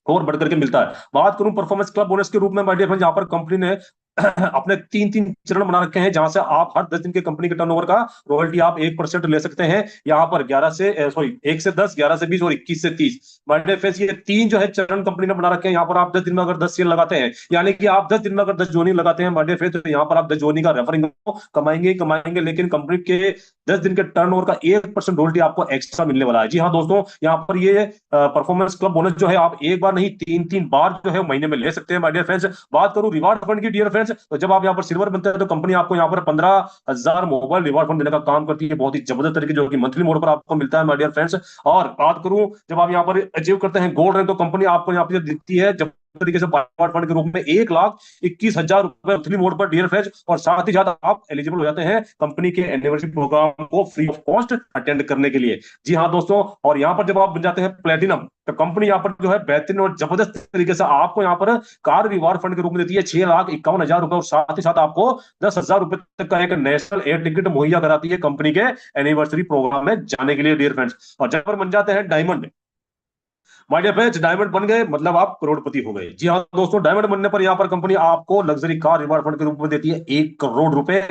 और बढ़ करके मिलता है। बात करूं परफॉर्मेंस क्लब बोनस के रूप में माय डियर फ्रेंड्स, यहाँ पर कंपनी ने अपने 3 चरण बना रखे हैं, जहां से आप हर 10 दिन के कंपनी के टर्नओवर का रॉयल्टी आप 1% ले सकते हैं। यहाँ पर 1 से 10, 11 से 20 और 21 से 30 माय डियर फ्रेंड्स, ये 3 जो है चरण कंपनी ने बना रखे हैं। यहाँ पर आप 10 दिन में अगर 10 सेल लगाते हैं, यानी कि आप 10 दिन में अगर 10 जोनिंग लगाते हैं माय डियर फ्रेंड्स, तो यहाँ पर आप 10 जोनिंग का रेफरिंग कमाएंगे, लेकिन कंपनी के 10 दिन के टर्नओवर का 1% रॉयल्टी आपको एक्स्ट्रा मिलने वाला है। जी हाँ दोस्तों, यहाँ पर ये परफॉर्मेंस क्लब बोनस जो है आप एक बार नहीं 3 बार जो है महीने में ले सकते हैं माय डियर फ्रेंड्स। बात करूं रिवार्ड फंड की डियर फ्रेंड्स, तो जब आप यहाँ पर सिल्वर बनते हैं तो कंपनी आपको यहाँ पर 15,000 मोबाइल रिवार्ड फंड देने का काम करती है, बहुत ही जबरदस्त तरीके, जो कि मंथली मोड पर आपको मिलता है माय डियर फ्रेंड्स। और बात करूं जब आप यहाँ पर अचीव करते हैं गोल्ड रैंक, तो कंपनी आपको यहाँ पर दिखती है जब तरीके से रिवार्ड फंड के रूप में 1,21,000 रुपए मंथली मोड पर डियर फ्रेंड्स। और साथ ही साथ आप एलिजिबल हो जाते हैं कंपनी के एनिवर्सरी प्रोग्राम को फ्री ऑफ कॉस्ट अटेंड करने के लिए। जी हाँ दोस्तों, और यहाँ पर जब आप बन जाते हैं प्लेटिनम, तो कंपनी यहाँ पर जो है बेहतरीन और जबरदस्त तरीके से आपको यहाँ पर कार रिवार्ड फंड के रूप में देती है 6,51,000 रुपए, और साथ ही साथ आपको 10,000 रुपए तक का एक नेशनल एयर टिकट मुहैया कराती है कंपनी के एनिवर्सरी प्रोग्राम में जाने के लिए डियर फ्रेंड्स। और जब पर बन जाते हैं diamond my dear friends, diamond बन गए मतलब आप करोड़पति हो गए। जी हाँ दोस्तों, डायमंड बनने पर यहाँ पर कंपनी आपको लग्जरी कार रिवार्ड फंड के रूप में देती है 1 करोड़ रुपए,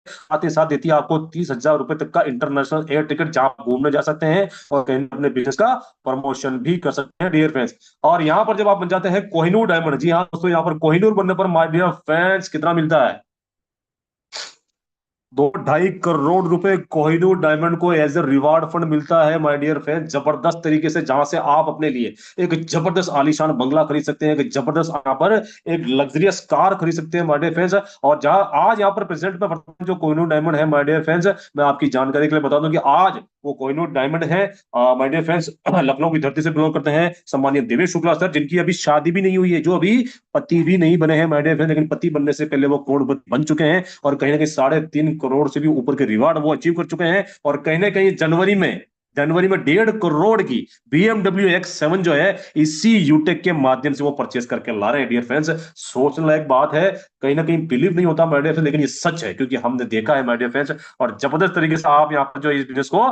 साथ ही साथ देती है आपको 30,000 रुपए तक का इंटरनेशनल एयर टिकट, जहां आप घूमने जा सकते हैं और कहीं अपने बिजनेस का प्रमोशन भी कर सकते हैं डियर फ्रेंड्स। और यहाँ पर जब आप बन जाते हैं कोहिनूर डायमंड, जी हाँ दोस्तों, यहाँ पर कोहिनूर बनने पर माय डियर फ्रेंड्स कितना मिलता है, 2.5 करोड़ रुपए कोहिनूर डायमंड को एज ए रिवार्ड फंड मिलता है माय डियर फ्रेंड, जबरदस्त तरीके से, जहां से आप अपने लिए एक जबरदस्त आलीशान बंगला खरीद सकते हैं, एक जबरदस्त यहाँ पर एक लग्जरियस कार खरीद सकते हैं माय डियर फ्रेंड्स। और जहां आज यहाँ पर प्रेजेंट में जो कोहिनूर डायमंड है माय डियर फ्रेंड्स, मैं आपकी जानकारी के लिए बता दूं कि आज वो कोहिनूर डायमंड है माय डियर फ्रेंड्स, लखनऊ की धरती से बिलोंग करते हैं सम्मानित देवेश शुक्ला सर, जिनकी अभी शादी भी नहीं हुई है, जो अभी पति भी नहीं बने हैं माय डियर फ्रेंड्स, लेकिन पति बनने से पहले वो करोड़पति बन चुके हैं, और कहीं ना कहीं 3.5 करोड़ से भी ऊपर के रिवार्ड वो अचीव कर चुके हैं। और कहीं ना कहीं जनवरी में 1.5 करोड़ की BMW X7 जो है इसी यूटेक के माध्यम से वो परचेस करके ला रहे हैं डियर फ्रेंड्स। सोचने लायक बात है, कहीं ना कहीं बिलीव नहीं होता माय डियर फ्रेंड्स, लेकिन ये सच है, क्योंकि हमने देखा है माय डियर फ्रेंड्स। और जबरदस्त तरीके से आप यहाँ पर जो इस बिजनेस को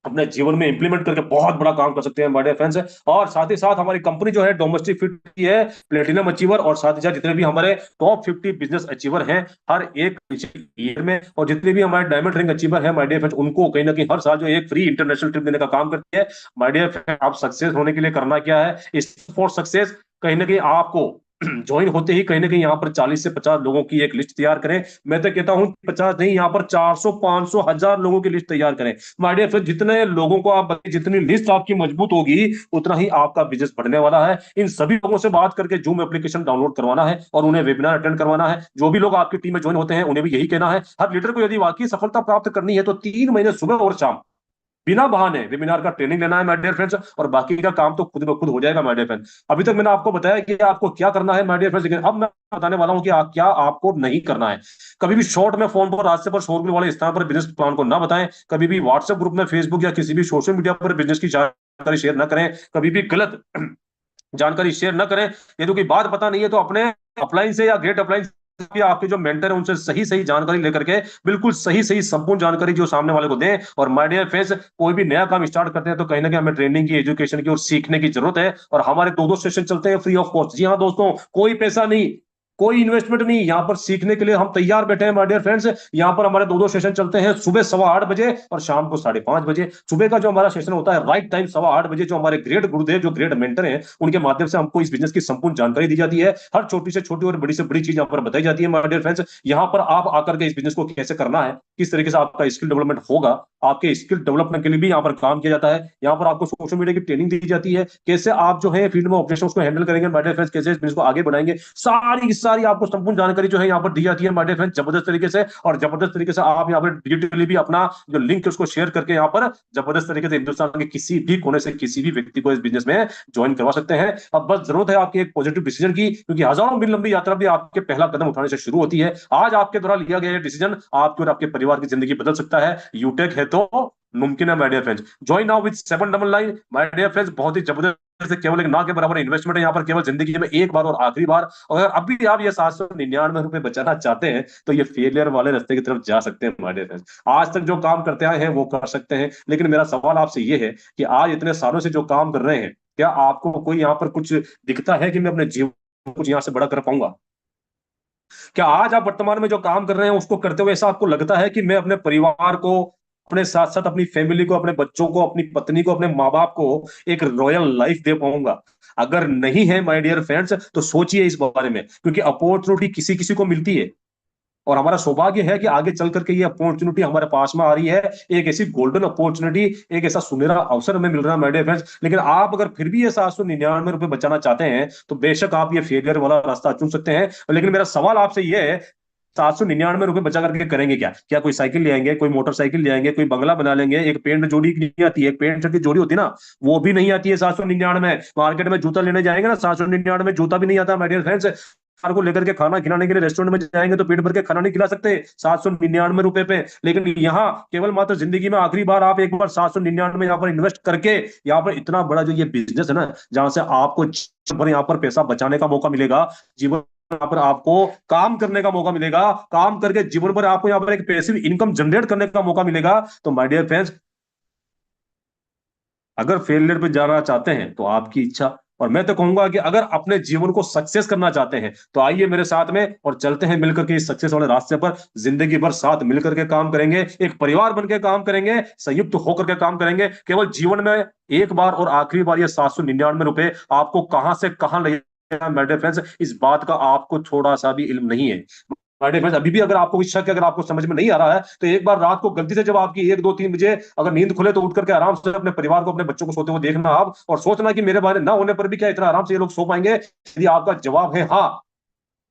अपने जीवन में इंप्लीमेंट करके बहुत बड़ा काम कर सकते हैं माय डियर फ्रेंड्स। और साथ ही साथ हमारी कंपनी जो है डोमेस्टिक फिट की है प्लेटिनम अचीवर, और साथ ही साथ जितने भी हमारे टॉप 50 बिजनेस अचीवर हैं हर एक ईयर में, और जितने भी हमारे डायमंड रैंक अचीवर हैं माय डियर फ्रेंड्स, उनको कहीं ना कहीं हर साल जो एक फ्री इंटरनेशनल ट्रिप देने का काम करती है माय डियर फ्रेंड्स। आप सक्सेस होने के लिए करना क्या है, इस फॉर सक्सेस कहीं ना कहीं आपको ज्वाइन होते ही कहीं ना कहीं यहाँ पर 40 से 50 लोगों की एक लिस्ट तैयार करें। मैं तो कहता हूं 50 नहीं, यहाँ पर 400, 500, 1,000 लोगों की लिस्ट तैयार करें माय डियर फ्रेंड्स। जितने लोगों को आप जितनी लिस्ट आपकी मजबूत होगी, उतना ही आपका बिजनेस बढ़ने वाला है। इन सभी लोगों से बात करके जूम एप्लीकेशन डाउनलोड करवाना है और उन्हें वेबिनार अटेंड करवाना है। जो भी लोग आपकी टीम में ज्वाइन होते हैं उन्हें भी यही कहना है, हर लीडर को यदि वाकई सफलता प्राप्त करनी है तो 3 महीने सुबह और शाम बिना बहाने वेबिनार का ट्रेनिंग लेना है माय डियर फ्रेंड्स, और बाकी का काम तो खुद ब खुद हो जाएगा माय डियर फ्रेंड्स। अभी तक मैंने आपको बताया कि आपको क्या करना है माय डियर फ्रेंड्स, लेकिन अब मैं बताने वाला हूं कि क्या आपको नहीं करना है। कभी भी शॉर्ट में फोन पर रास्ते पर शोरगुल वाले स्थान पर बिजनेस प्लान को ना बताएं, कभी भी व्हाट्सएप ग्रुप में, फेसबुक या किसी भी सोशल मीडिया पर बिजनेस की जानकारी शेयर ना करें, कभी भी गलत जानकारी शेयर ना करें। यदि कोई बात पता नहीं है तो अपने अपलाइन से या ग्रेट अपलाइन भी आपके जो मेंटर है उनसे सही सही जानकारी लेकर के बिल्कुल सही सही संपूर्ण जानकारी जो सामने वाले को दें। और माय डियर फ्रेंड्स, कोई भी नया काम स्टार्ट करते हैं तो कहीं ना कहीं हमें ट्रेनिंग की, एजुकेशन की और सीखने की जरूरत है, और हमारे 2 सेशन चलते हैं फ्री ऑफ कॉस्ट। जी हाँ दोस्तों, कोई पैसा नहीं, कोई इन्वेस्टमेंट नहीं, यहाँ पर सीखने के लिए हम तैयार बैठे हैं माय डियर फ्रेंड्स। यहाँ पर हमारे 2 सेशन चलते हैं, सुबह 8:15 बजे और शाम को 5:30 बजे। सुबह का जो हमारा सेशन होता है राइट टाइम 8:15 बजे, जो हमारे ग्रेट गुरुदेव जो ग्रेट मेंटर हैं उनके माध्यम से हमको इस बिजनेस की संपूर्ण जानकारी दी जाती है। हर छोटी से छोटी और बड़ी से बड़ी चीज यहाँ पर बताई जाती है माय डियर फ्रेंड्स। यहाँ पर आप आकर के इस बिजनेस को कैसे करना है, किस तरीके से आपका स्किल डेवलपमेंट होगा, आपके स्किल डेवलपमेंट के लिए भी यहाँ पर काम किया जाता है। यहाँ पर आपको सोशल मीडिया की ट्रेनिंग दी जाती है, कैसे आप जो है फील्ड में ऑपरेशन को हैंडल करेंगे माय डियर फ्रेंड्स, कैसे बिजनेस को आगे बढ़ाएंगे, सारी की सारी आपको संपूर्ण जानकारी जो है यहाँ पर दी जाती है माय डियर फ्रेंड्स, जबरदस्त तरीके से। और जबरदस्त तरीके से आप यहाँ पर डिजिटली भी अपना जो लिंक है उसको शेयर करके यहाँ पर जबरदस्त तरीके से हिंदुस्तान के किसी भी कोने से किसी भी व्यक्ति को इस बिजनेस में ज्वाइन करवा सकते हैं। अब बस जरूरत है आपकी एक पॉजिटिव डिसीजन की, क्योंकि हजारों मील लंबी यात्रा भी आपके पहला कदम उठाने से शुरू होती है। आज आपके द्वारा लिया गया डिसीजन आपके और आपके परिवार की जिंदगी बदल सकता है। यूटेक है तो मुमकिन है my dear friends. Join now with 799 my dear friends. बहुत ही जबरदस्त, केवल एक ना के बराबर इन्वेस्टमेंट है यहाँ पर, केवल जिंदगी में एक बार और आखिरी बार। अगर अभी आप ये 799 रुपए बचाना चाहते हैं तो ये फेलियर वाले रास्ते की तरफ जा सकते हैं माय डियर फ्रेंड्स। आज तक जो काम करते आए हैं वो कर सकते हैं, लेकिन मेरा सवाल आपसे ये है कि आज इतने सालों से जो काम कर रहे हैं, क्या आपको कोई यहाँ पर कुछ दिखता है कि मैं अपने जीवन को कुछ यहाँ से बड़ा कर पाऊंगा? क्या आज आप वर्तमान में जो काम कर रहे हैं उसको करते हुए ऐसा आपको लगता है कि मैं अपने परिवार को, अपने साथ साथ अपनी फैमिली को, अपने बच्चों को, अपनी पत्नी को, अपने माँ बाप को एक रॉयल लाइफ दे पाऊंगा? अगर नहीं है माय डियर फ्रेंड्स तो सोचिए इस बारे में, क्योंकि अपॉर्चुनिटी किसी किसी को मिलती है और हमारा सौभाग्य है कि आगे चल करके ये अपॉर्चुनिटी हमारे पास में आ रही है। एक ऐसी गोल्डन अपॉर्चुनिटी, एक ऐसा सुनहरा अवसर हमें मिल रहा है माय डियर फ्रेंड्स। लेकिन आप अगर फिर भी ये 799 रुपए बचाना चाहते हैं तो बेशक आप ये फेलियर वाला रास्ता चुन सकते हैं। लेकिन मेरा सवाल आपसे ये है, 799 रुपए बचा करके करेंगे क्या? क्या कोई साइकिल ले आएंगे, कोई मोटरसाइकिल ले आएंगे, कोई बंगला बना लेंगे? एक पेंट जोड़ी नहीं आती है, एक पेंट शर्ट की जोड़ी होती है ना, वो भी नहीं आती है 799 में। मार्केट में जूता लेने जाएंगे ना, 799 में जूता भी नहीं आता माय डियर फ्रेंड्स। परिवार को लेकर के खाना खिलाने के लिए रेस्टोरेंट में जाएंगे तो पेट भर के खाना नहीं खिला सकते 799 रुपए पे। लेकिन यहाँ केवल मात्र जिंदगी में आखिरी बार आप एक बार 799 यहाँ पर इन्वेस्ट करके यहाँ पर इतना बड़ा जो ये बिजनेस है ना, जहां से आपको जीवन भर यहाँ पर पैसा बचाने का मौका मिलेगा, जीवन यहाँ पर आपको काम करने का मौका मिलेगा, काम करके जीवन भर आपको यहाँ पर एक पैसिव इनकम जनरेट करने का मौका मिलेगा। तो माय डियर फ्रेंड्स, अगर फेलियर पे जाना चाहते हैं तो आपकी इच्छा, और मैं तो कहूंगा कि अगर अपने जीवन को सक्सेस करना चाहते हैं तो आइए मेरे साथ में और चलते हैं मिलकर के इस सक्सेस वाले रास्ते पर। जिंदगी भर साथ मिलकर के काम करेंगे, एक परिवार बनकर काम करेंगे, संयुक्त होकर के काम करेंगे। केवल जीवन में एक बार और आखिरी बार ये 799 रुपए आपको कहां से कहां ले माय डियर फ्रेंड्स, इस बात का आपको थोड़ा सा भी इल्म नहीं है माय डियर फ्रेंड्स। अभी भी अगर आपको इच्छा कि अगर आपको समझ में नहीं आ रहा है तो एक बार रात को गलती से जब आपकी 1 2 3 बजे अगर नींद खुले तो उठ करके आराम से अपने परिवार को, अपने बच्चों को सोते हुए देखना आप, और सोचना कि मेरे बारे ना होने पर भी क्या इतना आराम से ये लोग सो पाएंगे। यदि आपका जवाब है हाँ,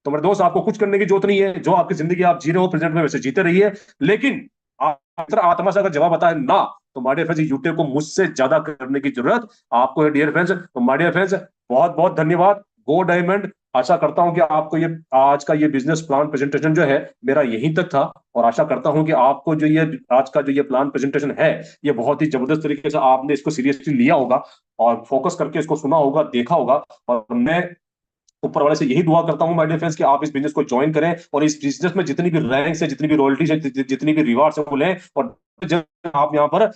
तो मेरे दोस्त आपको कुछ करने की जरूरत नहीं है। जो आपकी जिंदगी आप जी रहे हो प्रेजेंट में वैसे जीते रहिए। लेकिन आत्मा से अगर जवाब आता है ना, तो माय डियर फ्रेंड्स यूट्यूब को मुझसे ज्यादा करने की जरूरत आपको है डियर फ्रेंड्स। तो माय डियर फ्रेंड्स, बहुत बहुत धन्यवाद। गो डायमंड। आशा करता हूं कि आपको ये आज का ये बिजनेस प्लान प्रेजेंटेशन जो है मेरा यहीं तक था, और आशा करता हूं कि आपको जो ये आज का जो ये प्लान प्रेजेंटेशन है ये बहुत ही जबरदस्त तरीके से आपने इसको सीरियसली लिया होगा और फोकस करके इसको सुना होगा, देखा होगा। और मैं ऊपर वाले से यही दुआ करता हूं माय डियर फ्रेंड्स कि आप इस बिजनेस को ज्वाइन करें और इस बिजनेस में जितनी भी रैंक्स है, जितनी भी रॉयल्टीज है, जितनी भी रिवार्ड्स है वो लें, और जब आप यहाँ पर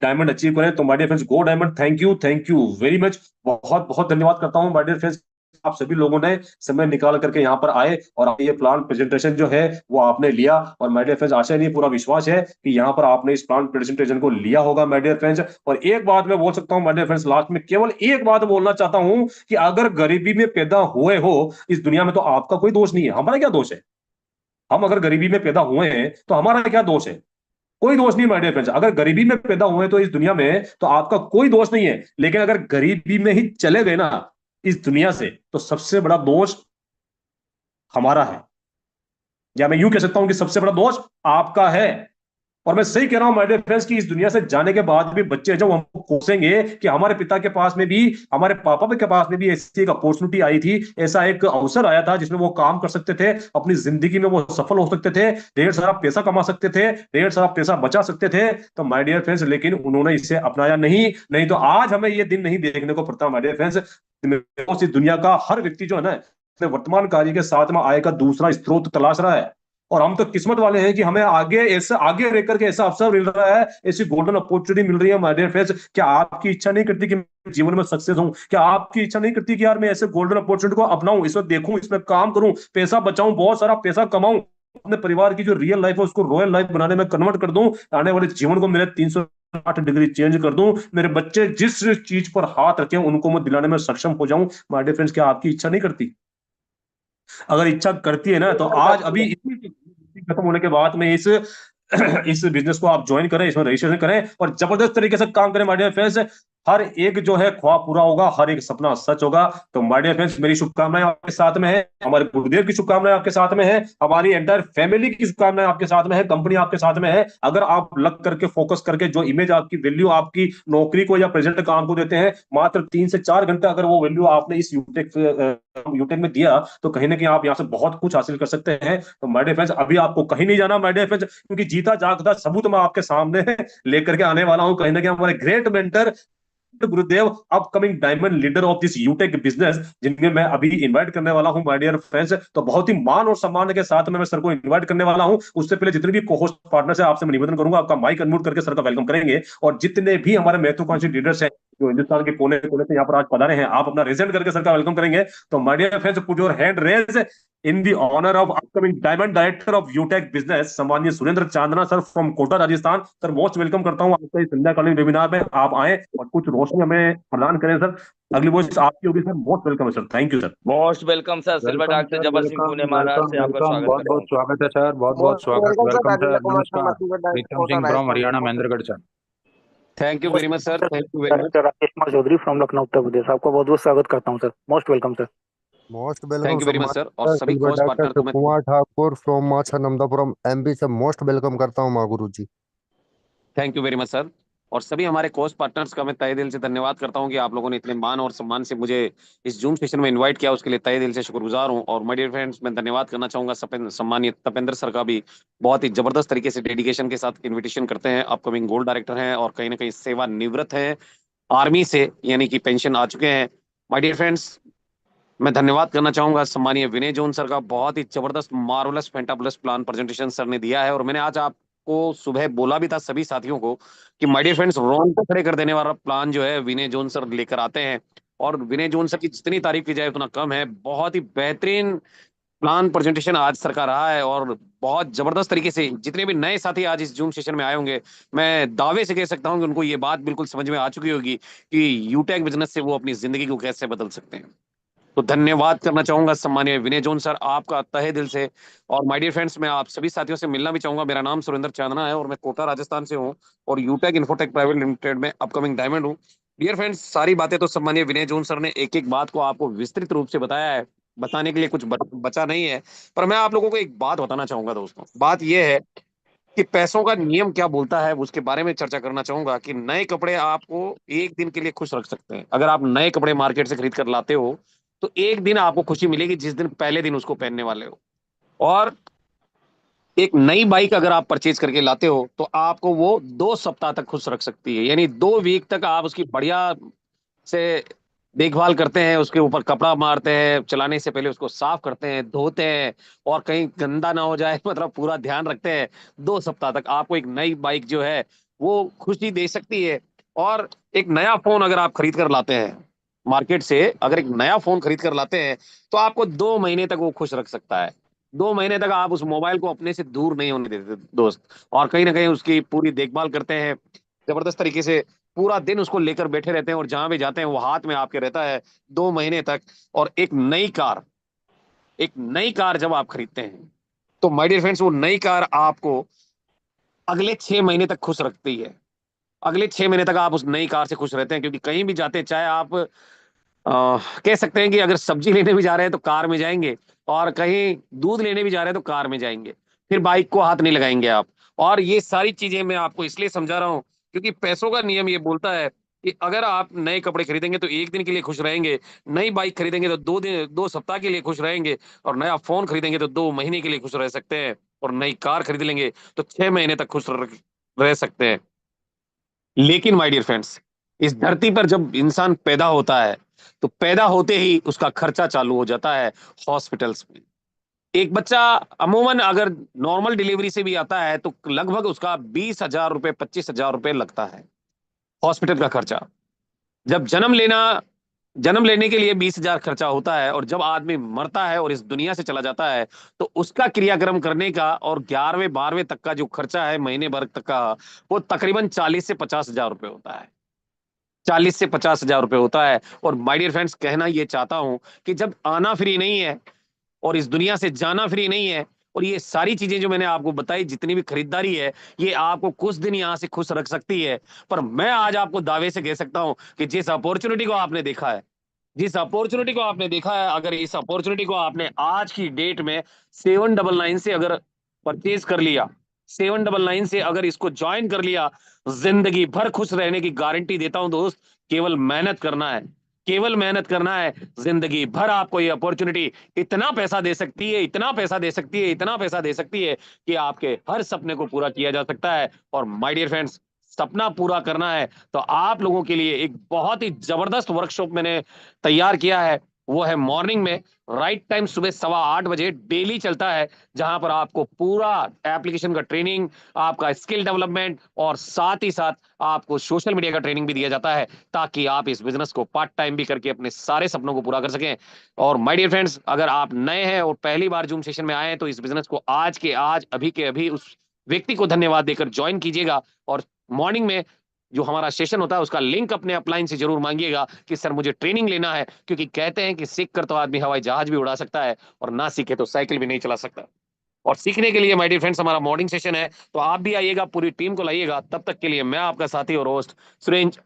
डायमंड अचीव करें। तो my dear friends, go diamond. Thank you very much. बहुत बहुत धन्यवाद करता हूं माय डियर फ्रेंड्स, आप सभी लोगों ने समय निकाल करके यहाँ पर आए और ये प्लान प्रेजेंटेशन जो है वो आपने लिया। और माय डियर फ्रेंड्स, आशा नहीं पूरा विश्वास है कि यहाँ पर आपने इस प्लान प्रेजेंटेशन को लिया होगा माय डियर फ्रेंड्स। और एक बात मैं बोल सकता हूँ माय डियर फ्रेंड्स, लास्ट में केवल एक बात बोलना चाहता हूँ कि अगर गरीबी में पैदा हुए हो इस दुनिया में तो आपका कोई दोष नहीं है। हमारा क्या दोष है? हम अगर गरीबी में पैदा हुए हैं तो हमारा क्या दोष है? कोई दोष नहीं माय डियर फ्रेंड्स। अगर गरीबी में पैदा हुए तो इस दुनिया में तो आपका कोई दोष नहीं है। लेकिन अगर गरीबी में ही चले गए ना इस दुनिया से तो सबसे बड़ा दोष हमारा है, या मैं यूं कह सकता हूं कि सबसे बड़ा दोष आपका है। और मैं सही कह रहा हूं माय डियर फ्रेंड्स कि इस दुनिया से जाने के बाद भी बच्चे जब हमको कोसेंगे कि हमारे पिता के पास में भी, हमारे पापा के पास में भी ऐसी एक अपॉर्चुनिटी आई थी, ऐसा एक अवसर आया था जिसमें वो काम कर सकते थे, अपनी जिंदगी में वो सफल हो सकते थे, ढेर सारा पैसा कमा सकते थे, ढेर सारा पैसा बचा सकते थे, तो माय डियर फ्रेंड्स लेकिन उन्होंने इसे अपनाया नहीं तो आज हमें ये दिन नहीं देखने को पड़ता माय डियर फ्रेंड्स। इस दुनिया का हर व्यक्ति जो है ना अपने वर्तमान कार्य के साथ में आय का दूसरा स्रोत तलाश रहा है, और हम तो किस्मत वाले हैं कि हमें आगे रह करके ऐसा अवसर मिल रहा है, ऐसी गोल्डन अपॉर्चुनिटी मिल रही है माय डियर फ्रेंड्स। क्या आपकी इच्छा नहीं करती कि मैं जीवन में सक्सेस हूं? क्या आपकी इच्छा नहीं करती कि यार मैं ऐसे गोल्डन अपॉर्चुनिटी को अपनाऊं, इसमें देखूं, इसमें काम करूं, पैसा बचाऊं, बहुत सारा पैसा कमाऊं, अपने परिवार की जो रियल लाइफ है उसको रॉयल लाइफ बनाने में कन्वर्ट कर दूं, आने वाले जीवन को मेरे 360 डिग्री चेंज कर दूं, मेरे बच्चे जिस चीज पर हाथ रखें उनको मैं दिलाने में सक्षम हो जाऊं? माय डियर फ्रेंड्स, क्या आपकी इच्छा नहीं करती? अगर इच्छा करती है ना तो आज अभी इतनी खत्म होने के बाद में इस इस बिजनेस को आप ज्वाइन करें, इसमें रजिस्ट्रेशन करें और जबरदस्त तरीके से काम करें माय डियर फ्रेंड्स। हर एक जो है ख्वाब पूरा होगा, हर एक सपना सच होगा। तो माय डियर फ्रेंड्स, मेरी शुभकामनाएं आपके साथ में है, हमारे गुरुदेव की शुभकामनाएं आपके साथ में है, हमारी एंटायर फैमिली की शुभकामनाएं आपके साथ में है, कंपनी आपके साथ में है। अगर आप लग करके फोकस करके जो इमेज आपकी वैल्यू आपकी नौकरी को या प्रेजेंट काम को देते हैं, मात्र 3 से 4 घंटे अगर वो वैल्यू आपने इस यूटेक में दिया, तो कहीं ना कहीं आप यहाँ से बहुत कुछ हासिल कर सकते हैं। तो माय डियर फ्रेंड्स, अभी आपको कहीं नहीं जाना माय डियर फ्रेंड्स, क्योंकि जीता जागता सबूत मैं आपके सामने लेकर के आने वाला हूं। कहीं ना कहीं हमारे great mentor Gurudev, upcoming diamond leader of this यूटेक business, जिनमें मैं अभी इनवाइट करने वाला हूं माय डियर फ्रेंड्स। तो बहुत ही मान और सम्मान के साथ में मैं सर को इनवाइट करने वाला हूं। उससे पहले जितने भी को-होस्ट पार्टनर्स हैं, आपसे मैं निवेदन करूंगा, आपका माइक अनम्यूट करके सर का वेलकम करेंगे। और जितने भी हमारे महत्वाकांक्षी लीडर्स हैं जो हिंदुस्तान के कोने कोने से यहाँ पर आज पधारे हैं, आप अपना रिजेंट करके सर का वेलकम करेंगे। तो my dear friends, put your hand raise in the honour of upcoming diamond director of Utech business, सम्मानीय Surendra Chandna sir from Kota Rajasthan. Sir most welcome करता हूं आपका इस संध्याकालीन वेबिनार में, आप आए और कुछ रोशनी हमें प्रदान करें सर। अगली वॉइस आपकी होगी सर। मोस्ट वेलकम है sir, thank you sir. Most welcome sir, silver welcome doctor sir, जबर सिंह पुणे महाराज से आपका स्वागत बहुत करता हूँ। बहुत स्वागत है सर, बहुत बहुत मोस्ट स्वागत। Welcome sir welcome Rajendra sir, Kumar Sharma, नमस्कार। Silver director Pritam Kota Singh from Rajasthan. Haryana Mahendragarh sir. Thank you very much sir, thank you very much. Director Rakesh Kumar Chaudhary from Lucknow Uttar Pradesh, आपका बहुत बहुत स्वागत करता हूँ sir. Most welcome sir. Most welcome thank you very much sir. और sir, सभी silver coast doctor partner को मैं कुमार ठाकुर फ्रॉम माछा नंदापुरम एमपी से मोस्ट वेलकम करता हूँ माँ गुरु जी। Thank you very much sir. और सभी हमारे कोस्ट पार्टनर्स का मैं तहे दिल से धन्यवाद करता हूं कि आप लोगों ने इतने मान और सम्मान से मुझे इस जूम सेशन में इनवाइट किया, उसके लिए तहे दिल से शुक्रगुजार हूं। और माय डियर फ्रेंड्स, मैं धन्यवाद करना चाहूंगा सम्मानित तपेंद्र सर का भी, बहुत ही जबरदस्त तरीके से डेडिकेशन के साथ इन्विटेशन करते हैं। अपकमिंग गोल्ड डायरेक्टर हैं और कहीं ना कहीं सेवानिवृत्त हैं आर्मी से, यानी कि पेंशन आ चुके हैं। माय डियर फ्रेंड्स, मैं धन्यवाद करना चाहूंगा सम्मानीय विनय जोन सर का, बहुत ही जबरदस्त marvellous fantabulous plan presentation sir ने दिया है। और मैंने आज आपको सुबह बोला भी था सभी साथियों को कि माय डियर फ्रेंड्स, रोंगटे खड़े कर देने वाला प्लान जो है विनय जोन सर लेकर आते हैं। और विनय जोन सर की जितनी तारीफ की जाए उतना कम है। बहुत ही बेहतरीन प्लान प्रेजेंटेशन आज सर का रहा है और बहुत जबरदस्त तरीके से जितने भी नए साथी आज इस जूम सेशन में आए होंगे, मैं दावे से कह सकता हूं कि उनको ये बात बिल्कुल समझ में आ चुकी होगी कि यूटेक बिजनेस से वो अपनी जिंदगी को कैसे बदल सकते हैं। तो धन्यवाद करना चाहूंगा सम्मानीय विनय जोन सर, आपका तहे दिल से। और माय डियर फ्रेंड्स, मैं आप सभी साथियों से मिलना भी चाहूंगा। मेरा नाम सुरेंद्र चांदना है और मैं कोटा राजस्थान से हूँ और यूटेक इन्फोटेक प्राइवेट लिमिटेड में अपकमिंग डायमंड हूँ। डियर फ्रेंड्स, सारी बातें तो सम्मानीय विनय जोन सर ने एक एक बात को आपको विस्तृत रूप से बताया है, बताने के लिए कुछ बचा नहीं है। पर मैं आप लोगों को एक बात बताना चाहूंगा दोस्तों। बात यह है कि पैसों का नियम क्या बोलता है, उसके बारे में चर्चा करना चाहूंगा। कि नए कपड़े आपको एक दिन के लिए खुश रख सकते हैं। अगर आप नए कपड़े मार्केट से खरीद कर लाते हो तो एक दिन आपको खुशी मिलेगी जिस दिन पहले दिन उसको पहनने वाले हो। और एक नई बाइक अगर आप परचेज करके लाते हो तो आपको वो 2 सप्ताह तक खुश रख सकती है, यानी 2 वीक तक आप उसकी बढ़िया से देखभाल करते हैं, उसके ऊपर कपड़ा मारते हैं, चलाने से पहले उसको साफ करते हैं, धोते हैं और कहीं गंदा ना हो जाए, मतलब पूरा ध्यान रखते हैं। 2 सप्ताह तक आपको एक नई बाइक जो है वो खुशी दे सकती है। और एक नया फोन अगर आप खरीद कर लाते हैं मार्केट से, अगर एक नया फोन खरीद कर लाते हैं तो आपको 2 महीने तक वो खुश रख सकता है। 2 महीने तक आप उस मोबाइल को अपने से दूर नहीं होने देते दोस्त, और कहीं ना कहीं उसकी पूरी देखभाल करते हैं जबरदस्त तरीके से। पूरा दिन उसको लेकर बैठे रहते हैं और जहां भी जाते हैं वो हाथ में आपके रहता है 2 महीने तक। और एक नई कार जब आप खरीदते हैं तो माय डियर फ्रेंड्स, वो नई कार आपको अगले 6 महीने तक खुश रखती है। अगले 6 महीने तक आप उस नई कार से खुश रहते हैं, क्योंकि कहीं भी जाते हैं, चाहे आप कह सकते हैं कि अगर सब्जी लेने भी जा रहे हैं तो कार में जाएंगे, और कहीं दूध लेने भी जा रहे हैं तो कार में जाएंगे, फिर बाइक को हाथ नहीं लगाएंगे आप। और ये सारी चीजें मैं आपको इसलिए समझा रहा हूं क्योंकि पैसों का नियम ये बोलता है कि अगर आप नए कपड़े खरीदेंगे तो एक दिन के लिए खुश रहेंगे, नई बाइक खरीदेंगे तो 2 सप्ताह के लिए खुश रहेंगे, और नया फोन खरीदेंगे तो 2 महीने के लिए खुश रह सकते हैं, और नई कार खरीद लेंगे तो 6 महीने तक खुश रह सकते हैं। लेकिन माय डियर फ्रेंड्स, इस धरती पर जब इंसान पैदा होता है तो पैदा होते ही उसका खर्चा चालू हो जाता है हॉस्पिटल्स में। एक बच्चा अमूमन अगर नॉर्मल डिलीवरी से भी आता है तो लगभग उसका 20,000 रुपए 25,000 रुपए लगता है हॉस्पिटल का खर्चा। जब जन्म लेने के लिए 20,000 खर्चा होता है, और जब आदमी मरता है और इस दुनिया से चला जाता है तो उसका क्रियाक्रम करने का और 11वें 12वें तक का जो खर्चा है महीने भर तक का, वो तकरीबन 40 से 50,000 रुपए होता है। 40 से 50,000 रुपए होता है। और माय डियर फ्रेंड्स, कहना ये चाहता हूं कि जब आना फ्री नहीं है और इस दुनिया से जाना फ्री नहीं है, और ये सारी चीजें जो मैंने आपको बताई, जितनी भी खरीदारी है, ये आपको कुछ दिन यहाँ से खुश रख सकती है। पर मैं आज आपको दावे से कह सकता हूं कि जिस अपॉर्चुनिटी को आपने देखा है, अगर इस अपॉर्चुनिटी को आपने आज की डेट में 799 से अगर परचेज कर लिया, 799 से अगर इसको ज्वाइन कर लिया, जिंदगी भर खुश रहने की गारंटी देता हूं दोस्त। केवल मेहनत करना है, केवल मेहनत करना है। जिंदगी भर आपको ये अपॉर्चुनिटी इतना पैसा दे सकती है, इतना पैसा दे सकती है, इतना पैसा दे सकती है कि आपके हर सपने को पूरा किया जा सकता है। और माय डियर फ्रेंड्स, सपना पूरा करना है तो आप लोगों के लिए एक बहुत ही जबरदस्त वर्कशॉप मैंने तैयार किया है। वो है मॉर्निंग में, राइट टाइम सुबह 8:15 बजे डेली चलता है, जहां पर आपको पूरा एप्लीकेशन का ट्रेनिंग, आपका स्किल डेवलपमेंट और साथ ही साथ आपको सोशल मीडिया का ट्रेनिंग भी दिया जाता है, ताकि आप इस बिजनेस को पार्ट टाइम भी करके अपने सारे सपनों को पूरा कर सकें। और माय डियर फ्रेंड्स, अगर आप नए हैं और पहली बार जूम सेशन में आए हैं तो इस बिजनेस को आज के आज, अभी के अभी उस व्यक्ति को धन्यवाद देकर ज्वाइन कीजिएगा। और मॉर्निंग में जो हमारा सेशन होता है उसका लिंक अपने अपलाइन से जरूर मांगिएगा कि सर मुझे ट्रेनिंग लेना है, क्योंकि कहते हैं कि सीख कर तो आदमी हवाई जहाज भी उड़ा सकता है और ना सीखे तो साइकिल भी नहीं चला सकता। और सीखने के लिए माय डियर फ्रेंड्स हमारा मॉर्निंग सेशन है, तो आप भी आइएगा, पूरी टीम को लाइएगा। तब तक के लिए मैं आपका साथी और होस्ट सुरेंद्र